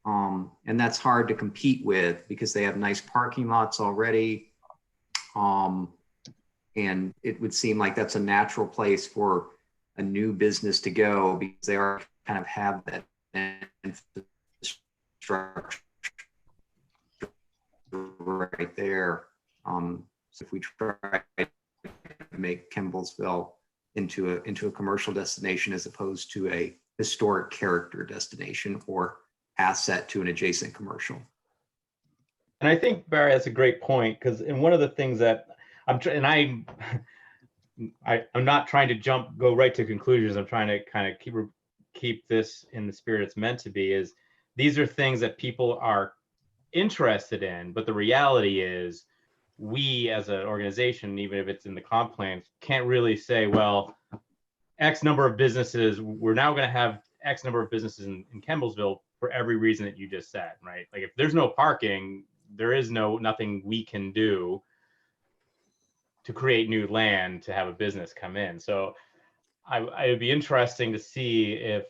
And that's hard to compete with because they have nice parking lots already. And it would seem like that's a natural place for a new business to go because they are kind of have that infrastructure right there. So if we try to make Kimballsville into a commercial destination as opposed to a historic character destination or asset to an adjacent commercial. And I think Barry, that's a great point, because in one of the things that I'm not trying to go right to conclusions. I'm trying to kind of keep this in the spirit it's meant to be. Is these are things that people are interested in, but the reality is we as an organization, even if it's in the comp plan, can't really say, well, X number of businesses, we're now going to have X number of businesses in Campbellsville for every reason that you just said, right? Like if there's no parking, there is nothing we can do to create new land to have a business come in. So it would be interesting to see if,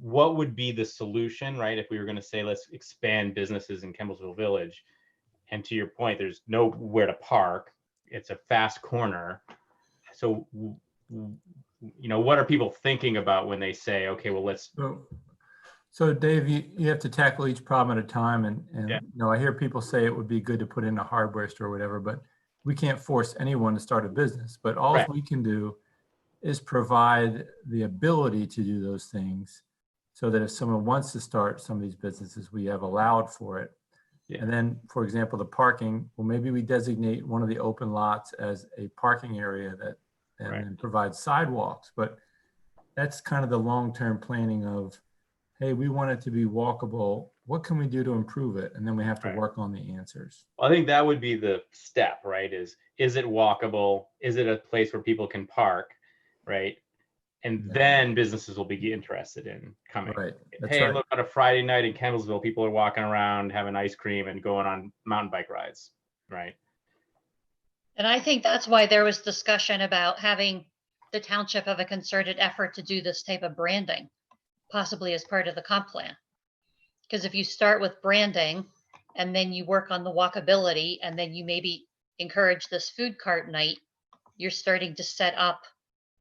what would be the solution, right? If we were going to say, let's expand businesses in Campbellsville Village. And to your point, there's nowhere to park. It's a fast corner. So, what are people thinking about when they say, okay, well, let's. So Dave, you have to tackle each problem at a time. And Yeah. I hear people say it would be good to put in a hardware store or whatever, but we can't force anyone to start a business. But all Right. we can do is provide the ability to do those things so that if someone wants to start some of these businesses, we have allowed for it. Yeah. And then, for example, the parking, well, maybe we designate one of the open lots as a parking area and Right. then provide sidewalks. But that's kind of the long-term planning of, hey, we want it to be walkable. What can we do to improve it? And then we have to Right. work on the answers. Well, I think that would be the step, right? Is it walkable? Is it a place where people can park, right? And Yeah. then businesses will be interested in coming. Right. That's Hey, right. look, on a Friday night in Campbellsville, people are walking around, having ice cream and going on mountain bike rides, right? And I think that's why there was discussion about having the township have a concerted effort to do this type of branding, possibly as part of the comp plan. Because if you start with branding and then you work on the walkability and then you maybe encourage this food cart night, you're starting to set up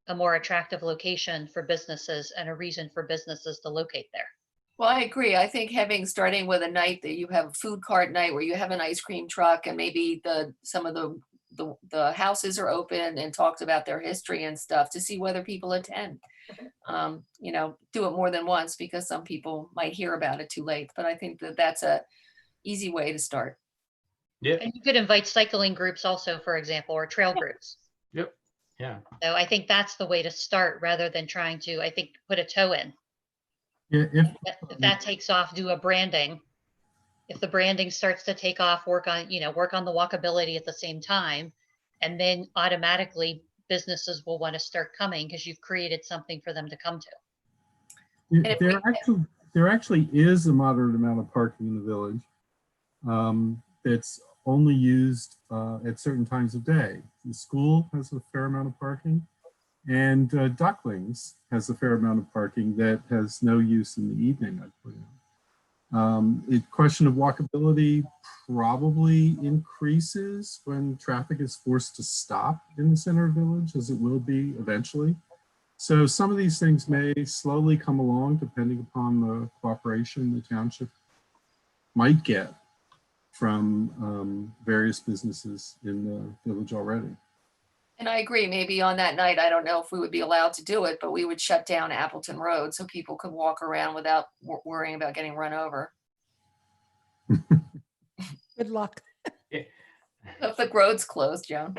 a more attractive location for businesses and a reason for businesses to locate there. Well, I agree. I think starting with a night that you have a food cart night where you have an ice cream truck and maybe some of the houses are open and talked about their history and stuff to see whether people attend. Do it more than once because some people might hear about it too late. But I think that's a easy way to start. Yeah. And you could invite cycling groups also, for example, or trail groups. Yep. Yeah. So I think that's the way to start rather than trying to, I think, put a toe in. Yeah, If that takes off, do a branding. If the branding starts to take off, work on the walkability at the same time, and then automatically businesses will want to start coming because you've created something for them to come to. There actually is a moderate amount of parking in the village. It's only used at certain times of day. The school has a fair amount of parking, and Ducklings has a fair amount of parking that has no use in the evening, I'd put in. The question of walkability probably increases when traffic is forced to stop in the center of village, as it will be eventually. So some of these things may slowly come along depending upon the cooperation the township might get from various businesses in the village already. And I agree, maybe on that night, I don't know if we would be allowed to do it, but we would shut down Appleton Road so people could walk around without worrying about getting run over. Good luck. If the road's closed, Joan.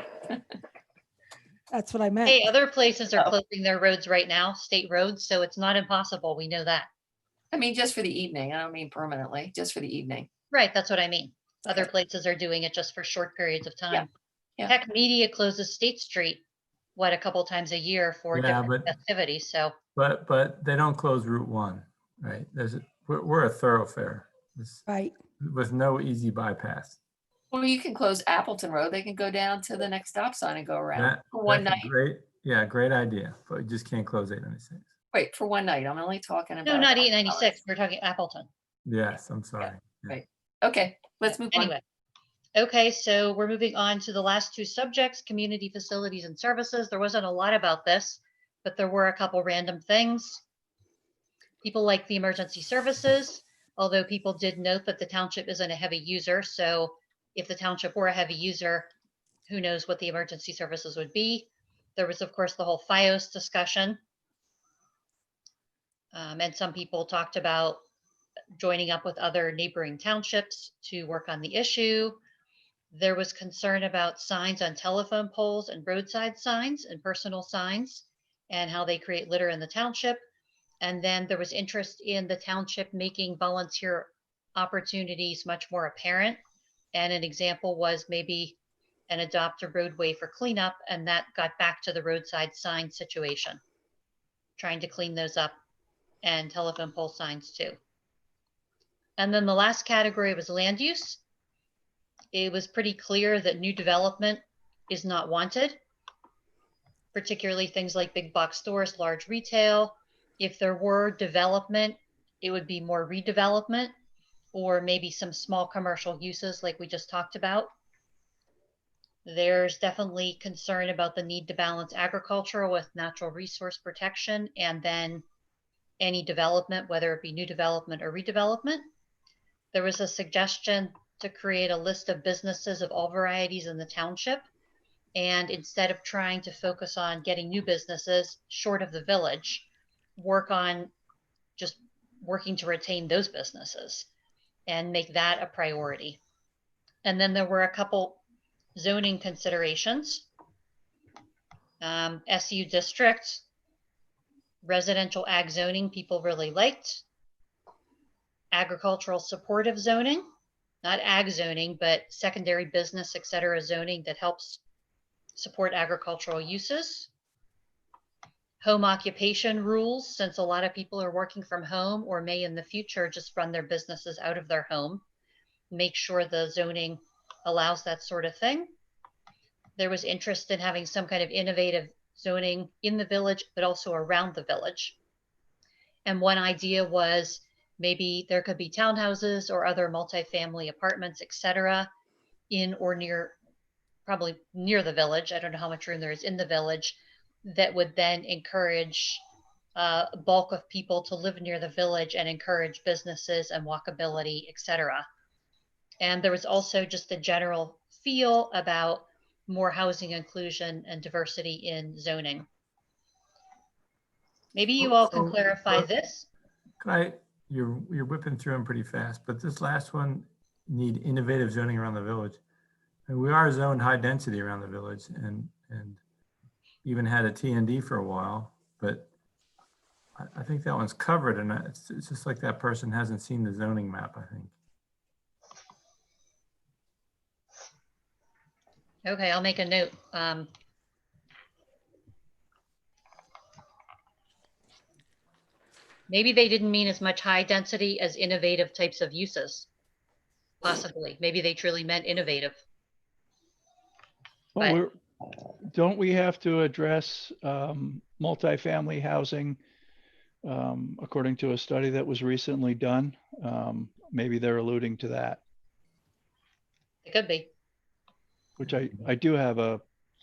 That's what I meant. Hey, other places are Oh. closing their roads right now, state roads, so it's not impossible. We know that. I mean, just for the evening. I don't mean permanently, just for the evening. Right, that's what I mean. Other Okay. places are doing it just for short periods of time. Yeah. Heck, Media closes State Street, a couple times a year for Yeah, different but- festivities, so. But they don't close Route 1, right? We're a thoroughfare Right. with no easy bypass. Well, you can close Appleton Road. They can go down to the next stop sign and go around for one That's a night. great idea, but you just can't close 896. Wait, for one night. I'm only talking about. No, not 896, we're talking Appleton. Yes, I'm sorry. right. Okay, let's move on. Anyway, okay, so we're moving on to the last two subjects, community facilities and services. There wasn't a lot about this, but there were a couple random things. People like the emergency services, although people did note that the township isn't a heavy user. So if the township were a heavy user, who knows what the emergency services would be. There was, of course, the whole FiOS discussion. And some people talked about joining up with other neighboring townships to work on the issue. There was concern about signs on telephone poles and roadside signs and personal signs and how they create litter in the township. And then there was interest in the township making volunteer opportunities much more apparent. And an example was maybe an adopt a roadway for cleanup, and that got back to the roadside sign situation, trying to clean those up, and telephone pole signs too. And then the last category was land use. It was pretty clear that new development is not wanted, particularly things like big box stores, large retail. If there were development, it would be more redevelopment or maybe some small commercial uses like we just talked about. There's definitely concern about the need to balance agriculture with natural resource protection, and then any development, whether it be new development or redevelopment. There was a suggestion to create a list of businesses of all varieties in the township. And instead of trying to focus on getting new businesses short of the village, work on just working to retain those businesses and make that a priority. And then there were a couple zoning considerations. SU district, residential ag zoning, people really liked. Agricultural supportive zoning, not ag zoning, but secondary business, et cetera, zoning that helps support agricultural uses. Home occupation rules, since a lot of people are working from home or may in the future just run their businesses out of their home. Make sure the zoning allows that sort of thing. There was interest in having some kind of innovative zoning in the village, but also around the village. And one idea was maybe there could be townhouses or other multifamily apartments, et cetera, in or near, probably near the village. I don't know how much room there is in the village, that would then encourage a bulk of people to live near the village and encourage businesses and walkability, et cetera. And there was also just a general feel about more housing inclusion and diversity in zoning. Maybe you all can clarify this. You're whipping through them pretty fast, but this last one, need innovative zoning around the village. And we are zoned high density around the village and even had a T&D for a while, but I think that one's covered, and it's just like that person hasn't seen the zoning map, I think. Okay, I'll make a note. Maybe they didn't mean as much high density as innovative types of uses. Possibly. Maybe they truly meant innovative. Well, don't we have to address multifamily housing according to a study that was recently done? Maybe they're alluding to that. It could be. Which I do have a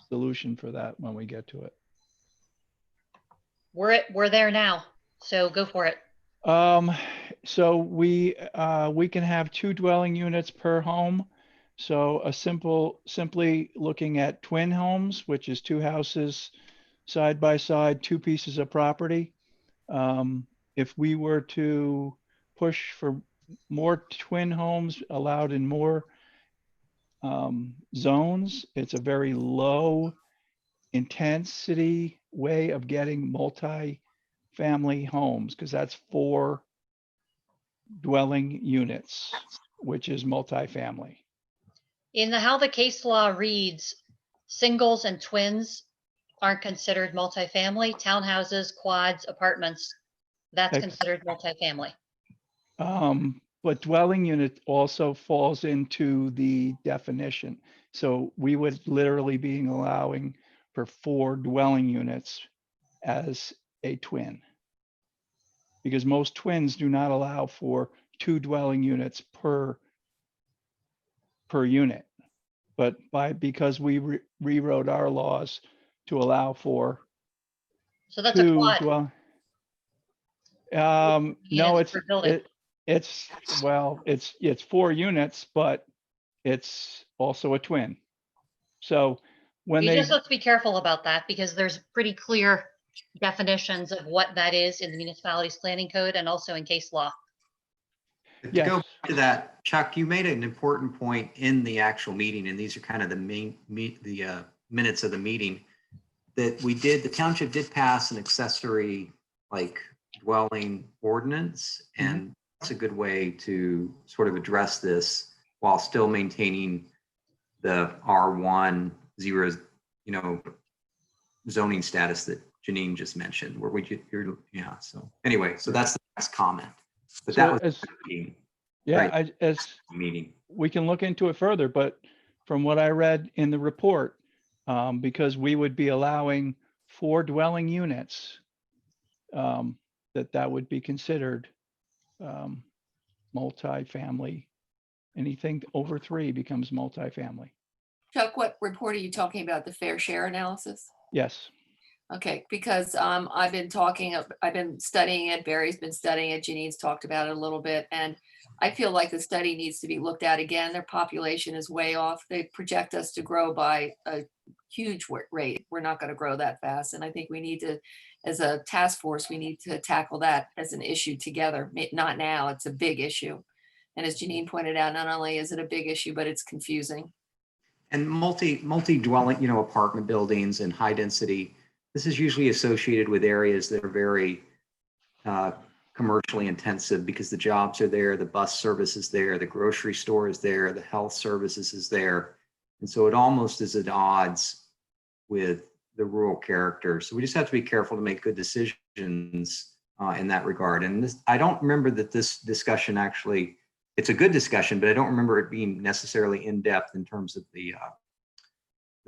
solution for that when we get to it. We're there now, so go for it. So we can have 2 dwelling units per home. So simply looking at twin homes, which is 2 houses side by side, 2 pieces of property. If we were to push for more twin homes allowed in more zones, it's a very low intensity way of getting multi-family homes, because that's 4 dwelling units, which is multifamily. In how the case law reads, singles and twins aren't considered multifamily. Townhouses, quads, apartments, that's considered multifamily. But dwelling unit also falls into the definition. So we would literally be allowing for 4 dwelling units as a twin. Because most twins do not allow for 2 dwelling units per unit. But because we rewrote our laws to allow for so that's 2 a quad. No, it's 4 units, but it's also a twin. So when you just have to be careful about that, because there's pretty clear definitions of what that is in the municipalities planning code and also in case law. To go back to that, Chuck, you made an important point in the actual meeting, and these are kind of the minutes of the meeting, that the township did pass an accessory like dwelling ordinance, and that's a good way to sort of address this while still maintaining the R1 zero, zoning status that Janine just mentioned, where yeah. So anyway, so that's the next comment. But So that was as- the meeting. Yeah, Right. as Meeting. we can look into it further, but from what I read in the report, because we would be allowing 4 dwelling units, that would be considered multifamily. Anything over 3 becomes multifamily. Chuck, what report are you talking about? The fair share analysis? Yes. Okay, because I've been studying it, Barry's been studying it, Janine's talked about it a little bit, and I feel like the study needs to be looked at again. Their population is way off. They project us to grow by a huge rate. We're not going to grow that fast. And I think we need to, as a task force, we need to tackle that as an issue together. Not now, it's a big issue. And as Janine pointed out, not only is it a big issue, but it's confusing. And multi-dwelling, apartment buildings and high density, this is usually associated with areas that are very commercially intensive because the jobs are there, the bus service is there, the grocery store is there, the health services is there. And so it almost is at odds with the rural character. So we just have to be careful to make good decisions in that regard. And I don't remember that this discussion actually, it's a good discussion, but I don't remember it being necessarily in depth in terms of the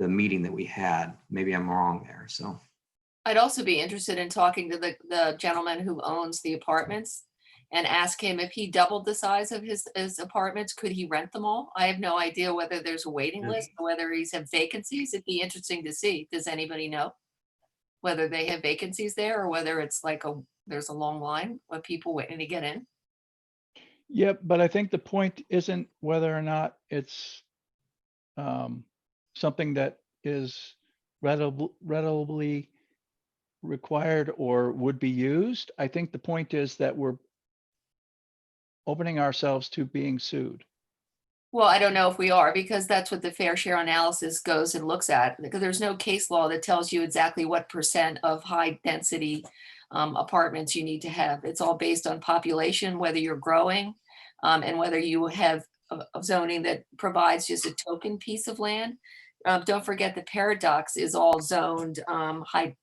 meeting that we had. Maybe I'm wrong there. So I'd also be interested in talking to the gentleman who owns the apartments and ask him if he doubled the size of his apartments, could he rent them all? I have no idea whether there's a waiting list or whether he's have vacancies. It'd be interesting to see. Does anybody know whether they have vacancies there or whether it's like there's a long line of people waiting to get in? Yep, but I think the point isn't whether or not it's something that is readily required or would be used. I think the point is that we're opening ourselves to being sued. Well, I don't know if we are, because that's what the fair share analysis goes and looks at, because there's no case law that tells you exactly what % of high density apartments you need to have. It's all based on population, whether you're growing and whether you have a zoning that provides just a token piece of land. Don't forget the paradox is all zoned high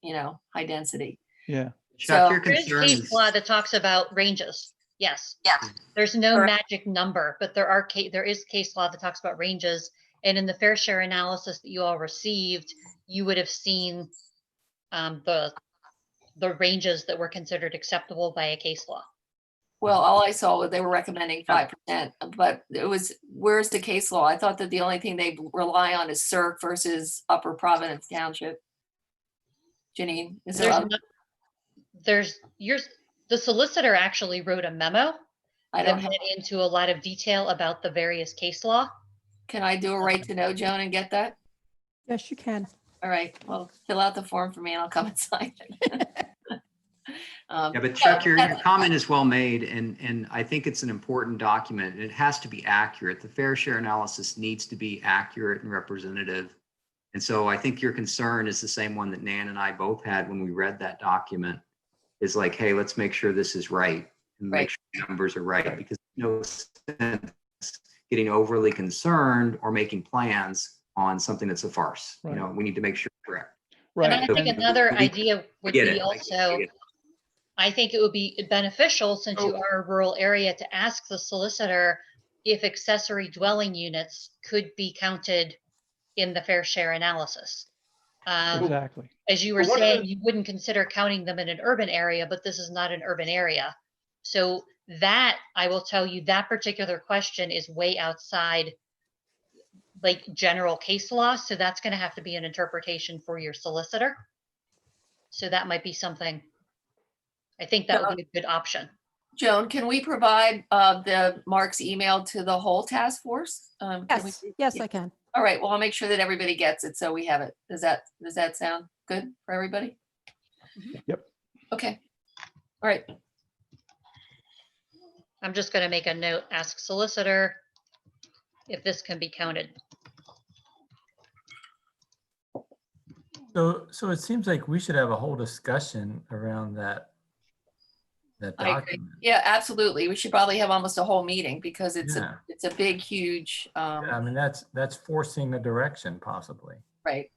density. Yeah. Chuck, So your There is concern case is, law that talks about ranges. Yes. Yes. There's no Correct. magic number, but there is case law that talks about ranges. And in the fair share analysis that you all received, you would have seen the ranges that were considered acceptable by a case law. Well, all I saw was they were recommending 5%, but where's the case law? I thought that the only thing they rely on is Cirque versus Upper Providence Township. Janine, is there? The solicitor actually wrote a memo I that don't went have, into a lot of detail about the various case law. can I do a right to know, Joan, and get that? Yes, you can. All right, well, fill out the form for me and I'll come and sign it. yeah, but Chuck, your comment is well made, and I think it's an important document, and it has to be accurate. The fair share analysis needs to be accurate and representative. And so I think your concern is the same one that Nan and I both had when we read that document, is like, hey, let's make sure this is right and Right. make sure the numbers are right, because no sense getting overly concerned or making plans on something that's a farce. Right. We need to make sure it's correct. Right. And I think another idea would Get be it. also, I think it would be beneficial, since you are a rural area, to ask the solicitor if accessory dwelling units could be counted in the fair share analysis. Exactly. As you were But what saying, you wouldn't consider counting them in an urban area, but this is not an urban area. So that, I will tell you, that particular question is way outside like general case law. So that's going to have to be an interpretation for your solicitor. So that might be something, I think that would be a good option. Joan, can we provide the Mark's email to the whole task force? Can we- Yes, I can. All right, well, I'll make sure that everybody gets it, so we have it. Does that sound good for everybody? Yep. Okay. All right. I'm just going to make a note, ask solicitor if this can be counted. So it seems like we should have a whole discussion around that that I agree. document. Yeah, absolutely. We should probably have almost a whole meeting because it's Yeah. a big, huge, I mean, that's forcing the direction possibly. right.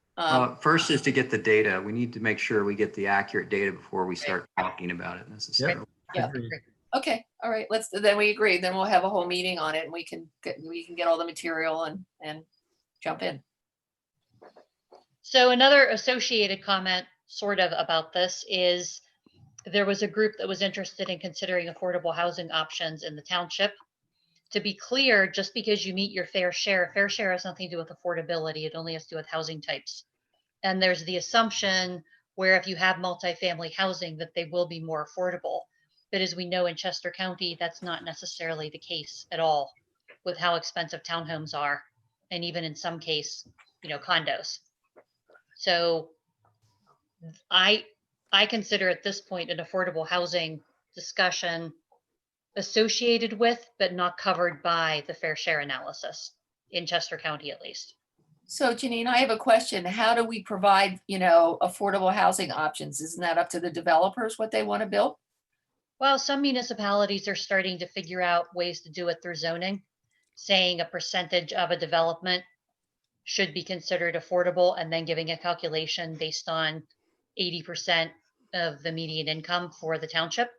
First is to get the data. We need to make sure we get the accurate data before we start talking about it necessarily. Yeah. Agreed. Okay, all right, then we agree. Then we'll have a whole meeting on it and we can get all the material and jump in. So another associated comment sort of about this is there was a group that was interested in considering affordable housing options in the township. To be clear, just because you meet your fair share has nothing to do with affordability. It only has to do with housing types. And there's the assumption where if you have multifamily housing that they will be more affordable. But as we know in Chester County, that's not necessarily the case at all with how expensive townhomes are. And even in some case, condos. So I consider at this point an affordable housing discussion associated with, but not covered by the fair share analysis in Chester County, at least. So Janine, I have a question. How do we provide, affordable housing options? Isn't that up to the developers what they want to build? Well, some municipalities are starting to figure out ways to do it through zoning, saying a percentage of a development should be considered affordable and then giving a calculation based on 80% of the median income for the township.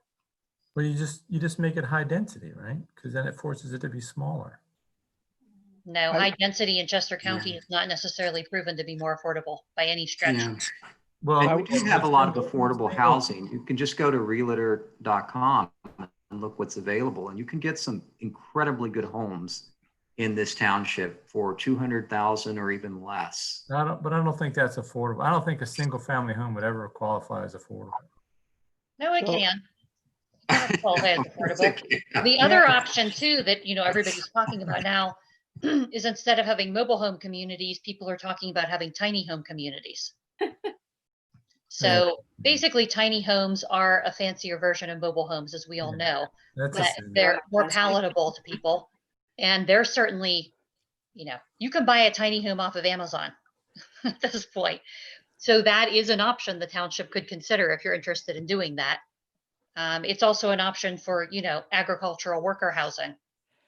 Well, you just make it high density, right? Because then it forces it to be smaller. No, high density in Chester County is not necessarily proven to be more affordable by any stretch. Yeah. Well, And we do have a lot of affordable housing. You can just go to realtor.com and look what's available, and you can get some incredibly good homes in this township for 200,000 or even less. but I don't think that's affordable. I don't think a single family home would ever qualify as affordable. No, it So- can. Qualify as affordable. The Yeah. other option too that everybody's talking about now is instead of having mobile home communities, people are talking about having tiny home communities. So basically, tiny homes are a fancier version of mobile homes, as we all know. That's But they're more palatable to people, and they're certainly, you can buy a tiny home off of Amazon at this point. So that is an option the township could consider if you're interested in doing that. It's also an option for, agricultural worker housing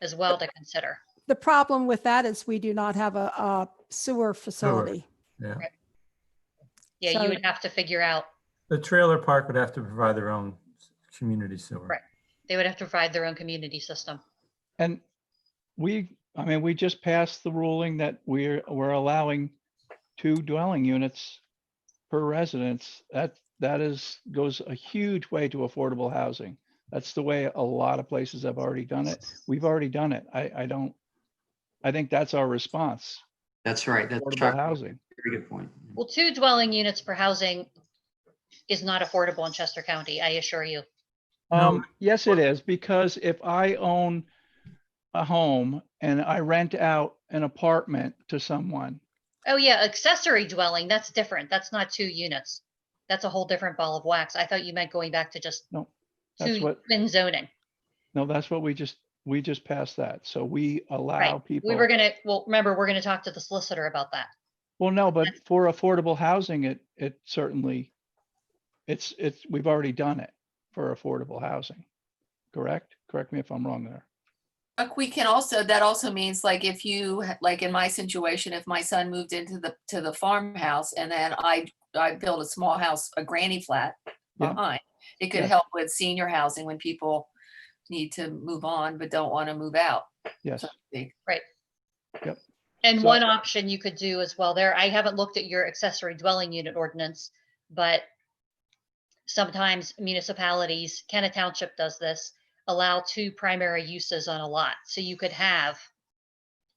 as well to consider. The problem with that is we do not have a sewer facility. Yeah. Yeah, So- you would have to figure out, The trailer park would have to provide their own community sewer. Right. They would have to provide their own community system. And we just passed the ruling that we're allowing 2 dwelling units per residence. That goes a huge way to affordable housing. That's the way a lot of places have already done it. We've already done it. I think that's our response. That's right. That's Affordable Chuck. housing. Very good point. Well, 2 dwelling units per housing is not affordable in Chester County, I assure you. No. Yes, it is, because if I own a home and I rent out an apartment to someone, Oh yeah, accessory dwelling, that's different. That's not 2 units. That's a whole different ball of wax. I thought you meant going back to just no, that's 2 what, twin zoning. no, that's what we just passed that. So we allow Right. people. Remember, we're gonna talk to the solicitor about that. Well, no, but for affordable housing, it certainly, we've already done it for affordable housing. Correct? Correct me if I'm wrong there. We can also, that also means like if you, like in my situation, if my son moved into the farmhouse and then I built a small house, a granny flat Yeah. behind, it could Yes. help with senior housing when people need to move on but don't want to move out. Yes. so to speak. And So- one option you could do as well there, I haven't looked at your accessory dwelling unit ordinance, but sometimes municipalities, Kennet Township does this, allow 2 primary uses on a lot. So you could have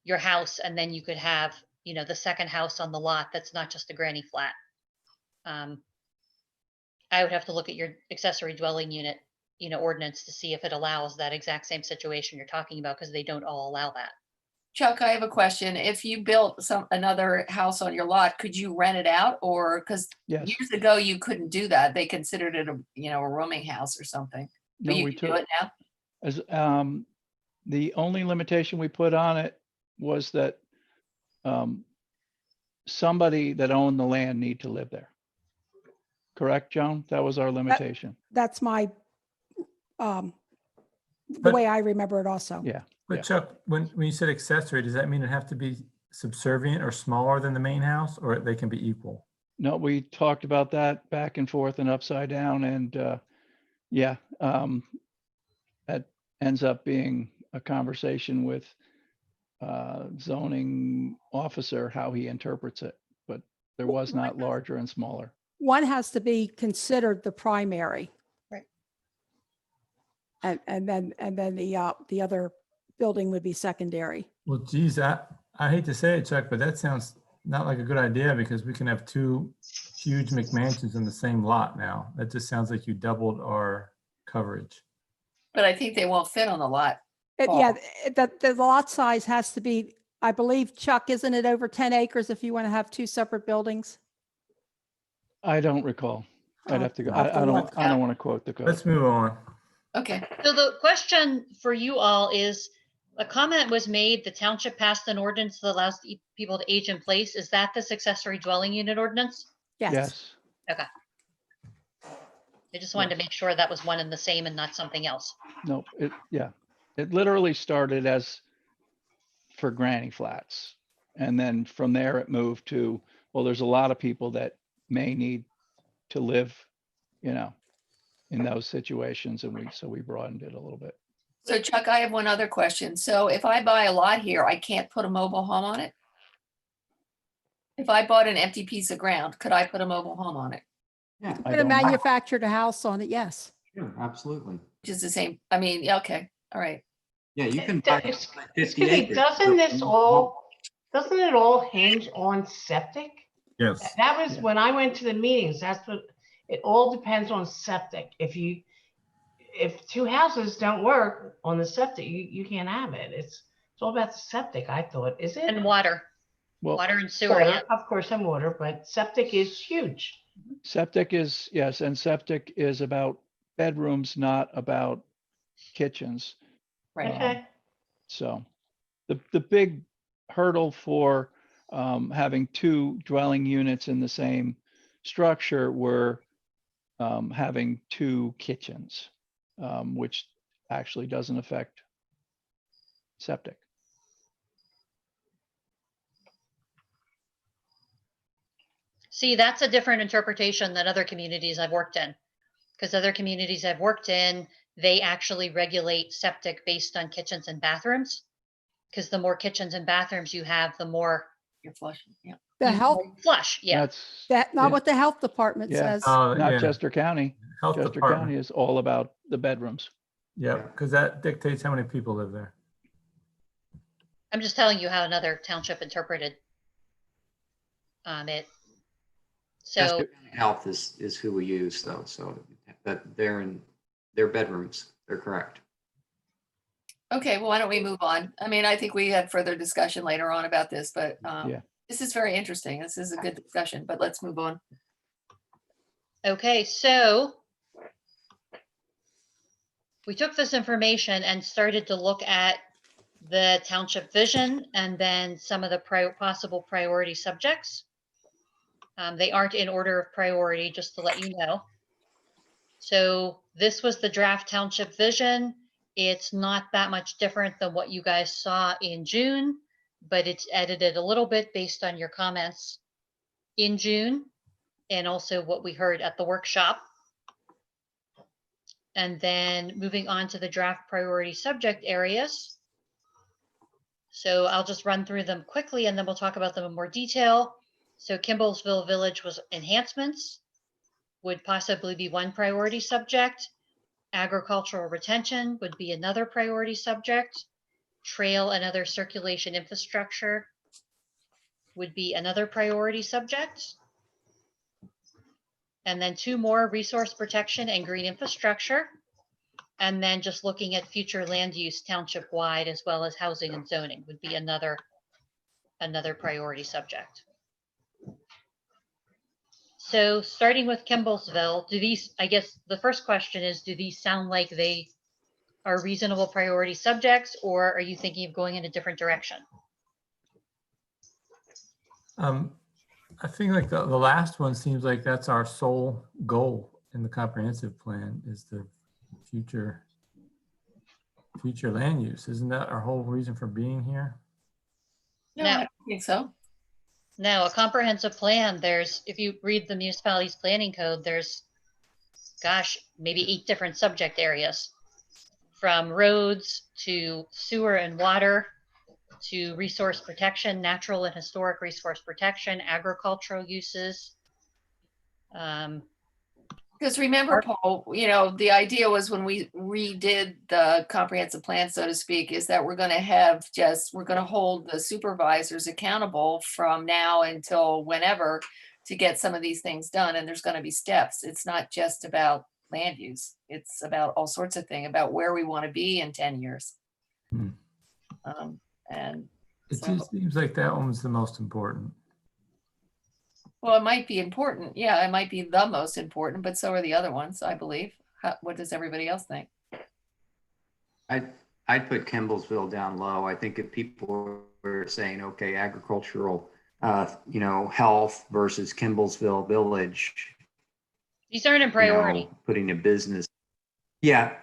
your house and then you could have, the second house on the lot that's not just a granny flat. I would have to look at your accessory dwelling unit, ordinance to see if it allows that exact same situation you're talking about, because they don't all allow that. Chuck, I have a question. If you built another house on your lot, could you rent it out? Or, because Yes. years ago you couldn't do that. They considered it a rooming house or something. But No, you we can do took, it now? as, the only limitation we put on it was that, somebody that owned the land need to live there. Correct, Joan? That was our limitation. That's my the But- way I remember it also. Yeah. But Chuck, when you said accessory, does that mean it have to be subservient or smaller than the main house, or they can be equal? No, we talked about that back and forth and upside down, and yeah, that ends up being a conversation with zoning officer, how he interprets it, but there was not larger and smaller. One has to be considered the primary. Right. And then the other building would be secondary. Well, geez, I hate to say it, Chuck, but that sounds not like a good idea because we can have two huge McMansions in the same lot now. That just sounds like you doubled our coverage. But I think they won't fit on the lot. Yeah, the lot size has to be, I believe, Chuck, isn't it over 10 acres if you want to have two separate buildings? I don't recall. I'd have to go. I'll have to I look. don't want to quote the Let's code. move on. Okay. So the question for you all is, a comment was made, the township passed an ordinance that allows people to age in place. Is that this accessory dwelling unit ordinance? Yes. Yes. I just wanted to make sure that was one and the same and not something else. No, yeah. It literally started as for granny flats. And then from there it moved to, well, there's a lot of people that may need to live, in those situations. And so we broadened it a little bit. So Chuck, I have one other question. So if I buy a lot here, I can't put a mobile home on it? If I bought an empty piece of ground, could I put a mobile home on it? Yeah, I Put a don't know. manufactured house on it, yes. sure, absolutely. Which is the same, I mean, yeah, okay, all right. Yeah, you can buy Excuse 50 me, acres. doesn't it all hinge on septic? Yes. That was Yeah. when I went to the meetings, that's what, it all depends on septic. If two houses don't work on the septic, you can't have it. It's all about the septic, I thought, is it? And water, Well, water and sewer, yeah. Water, of course, and water, but septic is huge. septic is, yes, and septic is about bedrooms, not about kitchens. Right. Okay, So the big hurdle for having two dwelling units in the same structure were having two kitchens, which actually doesn't affect septic. See, that's a different interpretation than other communities I've worked in. Because other communities I've worked in, they actually regulate septic based on kitchens and bathrooms. Because the more kitchens and bathrooms you have, the more You're flushing, yeah. The you health, flush, yeah. That's that, not yeah. what the health department Yeah. says. not Yeah, Chester County. health Chester department. County is all about the bedrooms. Yep, because that dictates how many people live there. I'm just telling you how another township interpreted it. So, Chester County Health is who we use though, so that they're in their bedrooms, they're correct. Okay, well, why don't we move on? I mean, I think we had further discussion later on about this, but Yeah. this is very interesting. This is a good discussion, but let's move on. okay, so we took this information and started to look at the township vision and then some of the possible priority subjects. They aren't in order of priority, just to let you know. So this was the draft township vision. It's not that much different than what you guys saw in June, but it's edited a little bit based on your comments in June and also what we heard at the workshop. And then moving on to the draft priority subject areas. So I'll just run through them quickly and then we'll talk about them in more detail. So Kimballsville Village was enhancements, would possibly be one priority subject. Agricultural retention would be another priority subject. Trail and other circulation infrastructure would be another priority subject. And then two more, resource protection and green infrastructure. And then just looking at future land use township wide as well as housing and zoning would be another priority subject. So starting with Kimballsville, do these, I guess the first question is, do these sound like they are reasonable priority subjects, or are you thinking of going in a different direction? I think like the last one seems like that's our sole goal in the comprehensive plan is the future future land use. Isn't that our whole reason for being here? No, No. I don't think so. Now, a comprehensive plan, if you read the municipality's planning code, there's, gosh, maybe 8 different subject areas, from roads to sewer and water to resource protection, natural and historic resource protection, agricultural uses. Because remember, Paul, the idea was when we redid the comprehensive plan, so to speak, is that we're going to hold the supervisors accountable from now until whenever to get some of these things done. And there's going to be steps. It's not just about land use. It's about all sorts of things, about where we want to be in 10 years. Hmm. And It so, just seems like that one's the most important. well, it might be important. Yeah, it might be the most important, but so are the other ones, I believe. What does everybody else think? I'd put Kemblesville down low. I think if people were saying, okay, agricultural, health versus Kemblesville Village, These aren't in priority. putting a business. Yeah,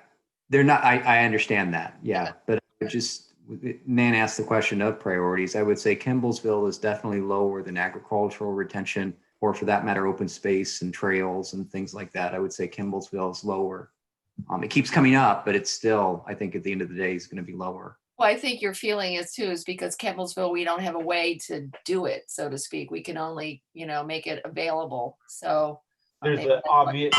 they're not. I understand that. Yeah, but Nan asked the question of priorities. I would say Kemblesville is definitely lower than agricultural retention, or for that matter, open space and trails and things like that. I would say Kemblesville is lower. It keeps coming up, but it's still, I think at the end of the day, is going to be lower. Well, I think your feeling is too, is because Kemblesville, we don't have a way to do it, so to speak. We can only, make it available. So There's maybe the that's obvious,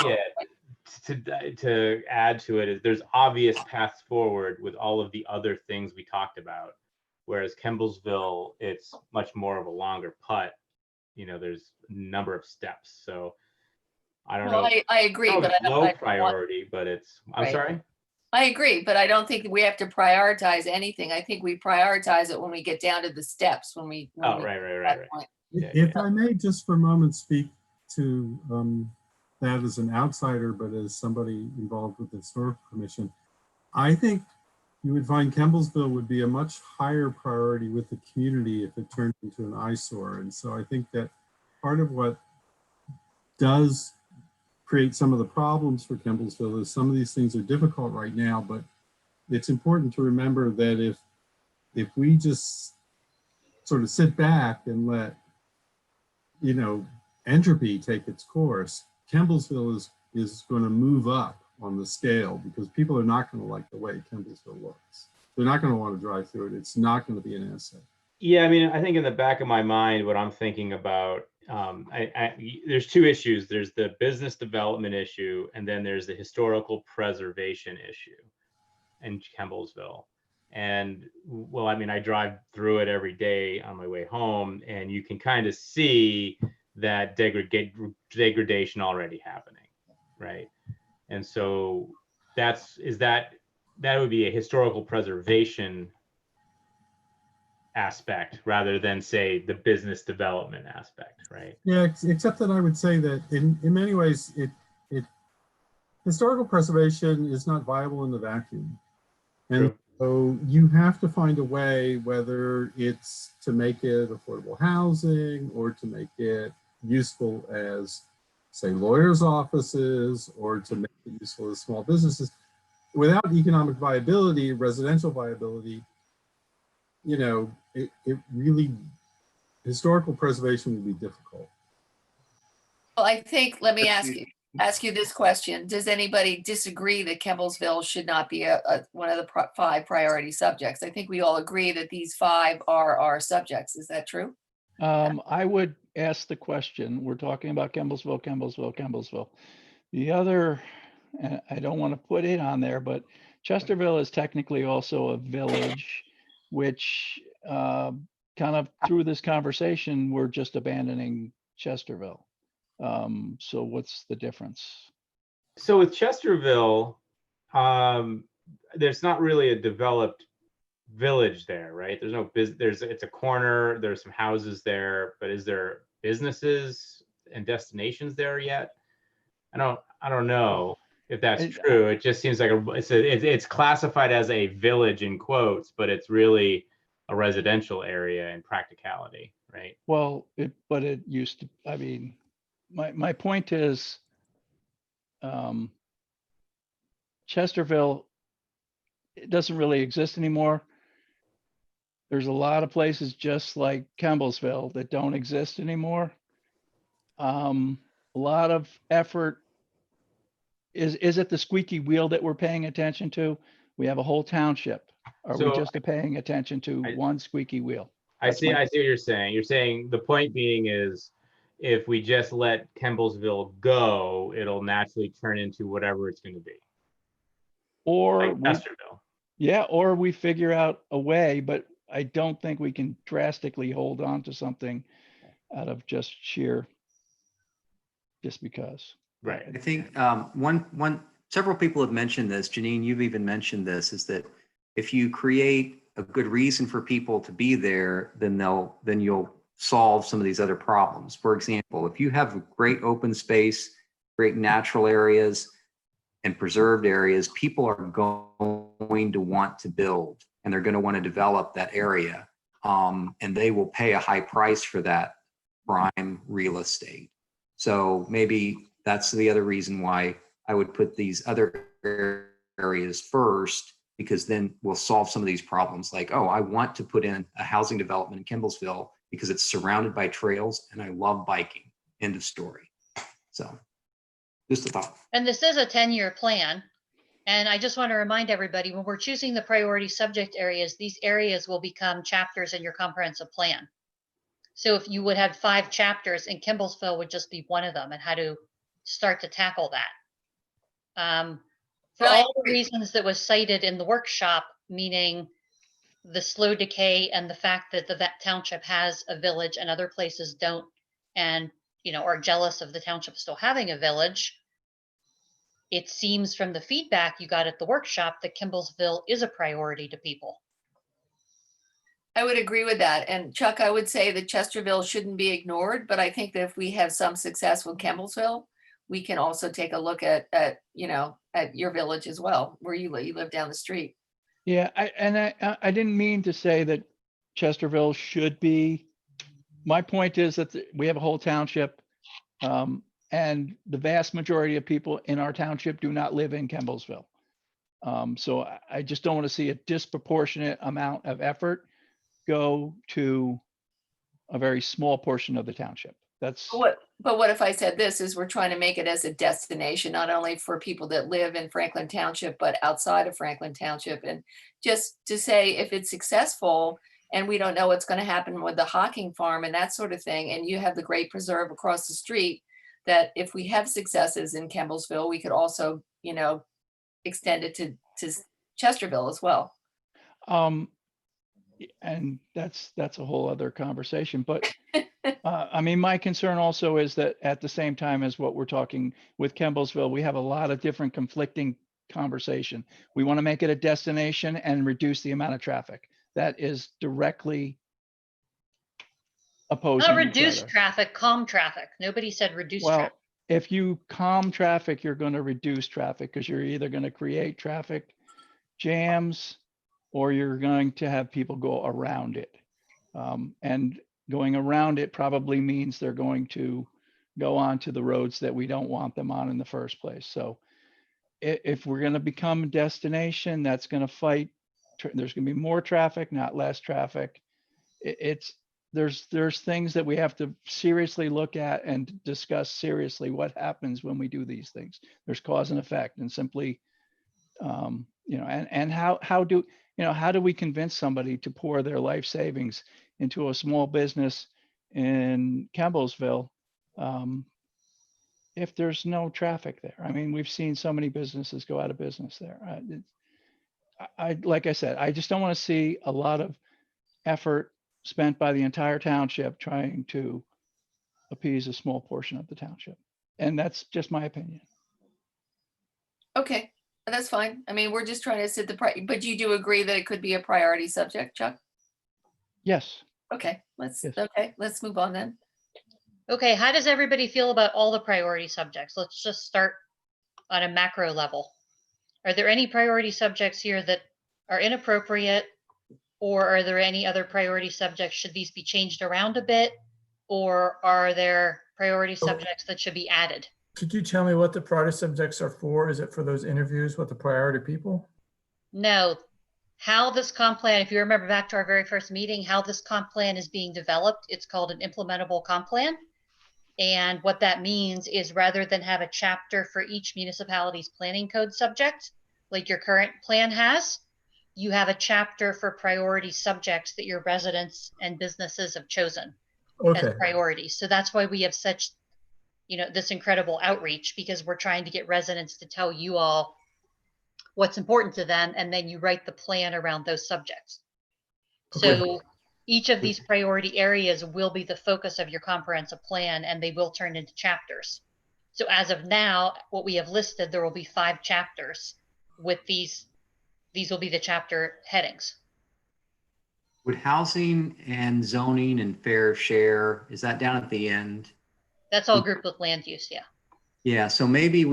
to add to it is there's obvious paths forward with all of the other things we talked about. Whereas Kemblesville, it's much more of a longer putt. There's a number of steps. So I don't know. I agree, Probably but I don't low I don't want- priority, but I'm Right. sorry. I agree, but I don't think we have to prioritize anything. I think we prioritize it when we get down to the steps, when we Oh, get right. to that point. Yeah, If I may just for a moment speak to that as an outsider, but as somebody involved with the Historical Commission, I think you would find Kemblesville would be a much higher priority with the community if it turned into an eyesore. And so I think that part of what does create some of the problems for Kemblesville is some of these things are difficult right now, but it's important to remember that if we just sort of sit back and let entropy take its course, Kemblesville is going to move up on the scale because people are not going to like the way Kemblesville looks. They're not going to want to drive through it. It's not going to be an asset. Yeah, I think in the back of my mind, what I'm thinking about, there's 2 issues. There's the business development issue, and then there's the historical preservation issue in Kemblesville. And well, I drive through it every day on my way home, and you can kind of see that degradation already happening, right? And so that would be a historical preservation aspect rather than say the business development aspect, right? Yeah, except that I would say that in many ways, historical preservation is not viable in the vacuum. And True. so you have to find a way, whether it's to make it affordable housing or to make it useful as, say, lawyers' offices, or to make it useful as small businesses. Without economic viability, residential viability, it really, historical preservation will be difficult. Well, I think, let me ask you this question. Does anybody disagree that Kemblesville should not be one of the 5 priority subjects? I think we all agree that these 5 are our subjects. Is that true? I would ask the question, we're talking about Kemblesville. The other, and I don't want to put it on there, but Chesterville is technically also a village, which kind of through this conversation, we're just abandoning Chesterville. So what's the difference? So with Chesterville, there's not really a developed village there, right? There's no business. It's a corner. There's some houses there, but is there businesses and destinations there yet? I don't know if that's true. It just seems like it's classified as a village in quotes, but it's really a residential area in practicality, right? Well, but it used to, my point is, Chesterville it doesn't really exist anymore. There's a lot of places just like Campbellsville that don't exist anymore. A lot of effort. Is it the squeaky wheel that we're paying attention to? We have a whole township. Are we So just paying attention to I- one squeaky wheel? I That's see. my- I see what you're saying. You're saying the point being is, if we just let Kemblesville go, it'll naturally turn into whatever it's going to be. Or Like we, Chesterville. yeah, or we figure out a way, but I don't think we can drastically hold on to something out of just because. Right. I think several people have mentioned this. Janine, you've even mentioned this, is that if you create a good reason for people to be there, then you'll solve some of these other problems. For example, if you have great open space, great natural areas, and preserved areas, people are going to want to build, and they're going to want to develop that area. And they will pay a high price for that prime real estate. So maybe that's the other reason why I would put these other areas first, because then we'll solve some of these problems. Like, oh, I want to put in a housing development in Kemblesville because it's surrounded by trails and I love biking. End of story. So just a thought. And this is a 10-year plan. And I just want to remind everybody, when we're choosing the priority subject areas, these areas will become chapters in your comprehensive plan. So if you would have 5 chapters, and Kemblesville would just be one of them, and how to start to tackle that. For Right. all the reasons that was cited in the workshop, meaning the slow decay and the fact that that township has a village and other places don't, and are jealous of the township still having a village. It seems from the feedback you got at the workshop that Kemblesville is a priority to people. I would agree with that. And Chuck, I would say that Chesterville shouldn't be ignored, but I think that if we have some success with Kemblesville, we can also take a look at your village as well, where you live down the street. Yeah, I didn't mean to say that Chesterville should be. My point is that we have a whole township, and the vast majority of people in our township do not live in Kemblesville. So I just don't want to see a disproportionate amount of effort go to a very small portion of the township. That's But what if I said this is we're trying to make it as a destination, not only for people that live in Franklin Township, but outside of Franklin Township. And just to say, if it's successful and we don't know what's going to happen with the Hocking farm and that sort of thing, and you have the Great Preserve across the street, that if we have successes in Kemblesville, we could also, extend it to Chesterville as well. And that's a whole other conversation. But I mean, my concern also is that at the same time as what we're talking with Kemblesville, we have a lot of different conflicting conversation. We want to make it a destination and reduce the amount of traffic. That is directly opposing Not each reduce other. traffic, calm traffic. Nobody said reduce Well, traffic. if you calm traffic, you're going to reduce traffic because you're either going to create traffic jams or you're going to have people go around it. And going around it probably means they're going to go onto the roads that we don't want them on in the first place. So if we're going to become a destination, that's going to fight. There's going to be more traffic, not less traffic. There's things that we have to seriously look at and discuss seriously what happens when we do these things. There's cause and effect, and simply, and how do we convince somebody to pour their life savings into a small business in Campbellsville if there's no traffic there? I mean, we've seen so many businesses go out of business there. Like I said, I just don't want to see a lot of effort spent by the entire township trying to appease a small portion of the township. And that's just my opinion. Okay, that's fine. I mean, we're just trying to set but you do agree that it could be a priority subject, Chuck? Yes. Okay, Yes. let's move on then. Okay, how does everybody feel about all the priority subjects? Let's just start on a macro level. Are there any priority subjects here that are inappropriate? Or are there any other priority subjects? Should these be changed around a bit? Or are there priority subjects that should be added? Could you tell me what the priority subjects are for? Is it for those interviews with the priority people? No, how this comp plan, if you remember back to our very first meeting, how this comp plan is being developed, it's called an implementable comp plan. And what that means is rather than have a chapter for each municipality's planning code subject, like your current plan has, you have a chapter for priority subjects that your residents and businesses have chosen as Okay, priorities. So that's why we have such, this incredible outreach, because we're trying to get residents to tell you all what's important to them, and then you write the plan around those subjects. Okay. So each of these priority areas will be the focus of your comprehensive plan, and they will turn into chapters. So as of now, what we have listed, there will be 5 chapters with these will be the chapter headings. Would housing and zoning and fair share, is that down at the end? That's all grouped with land use, yeah. Yeah, so maybe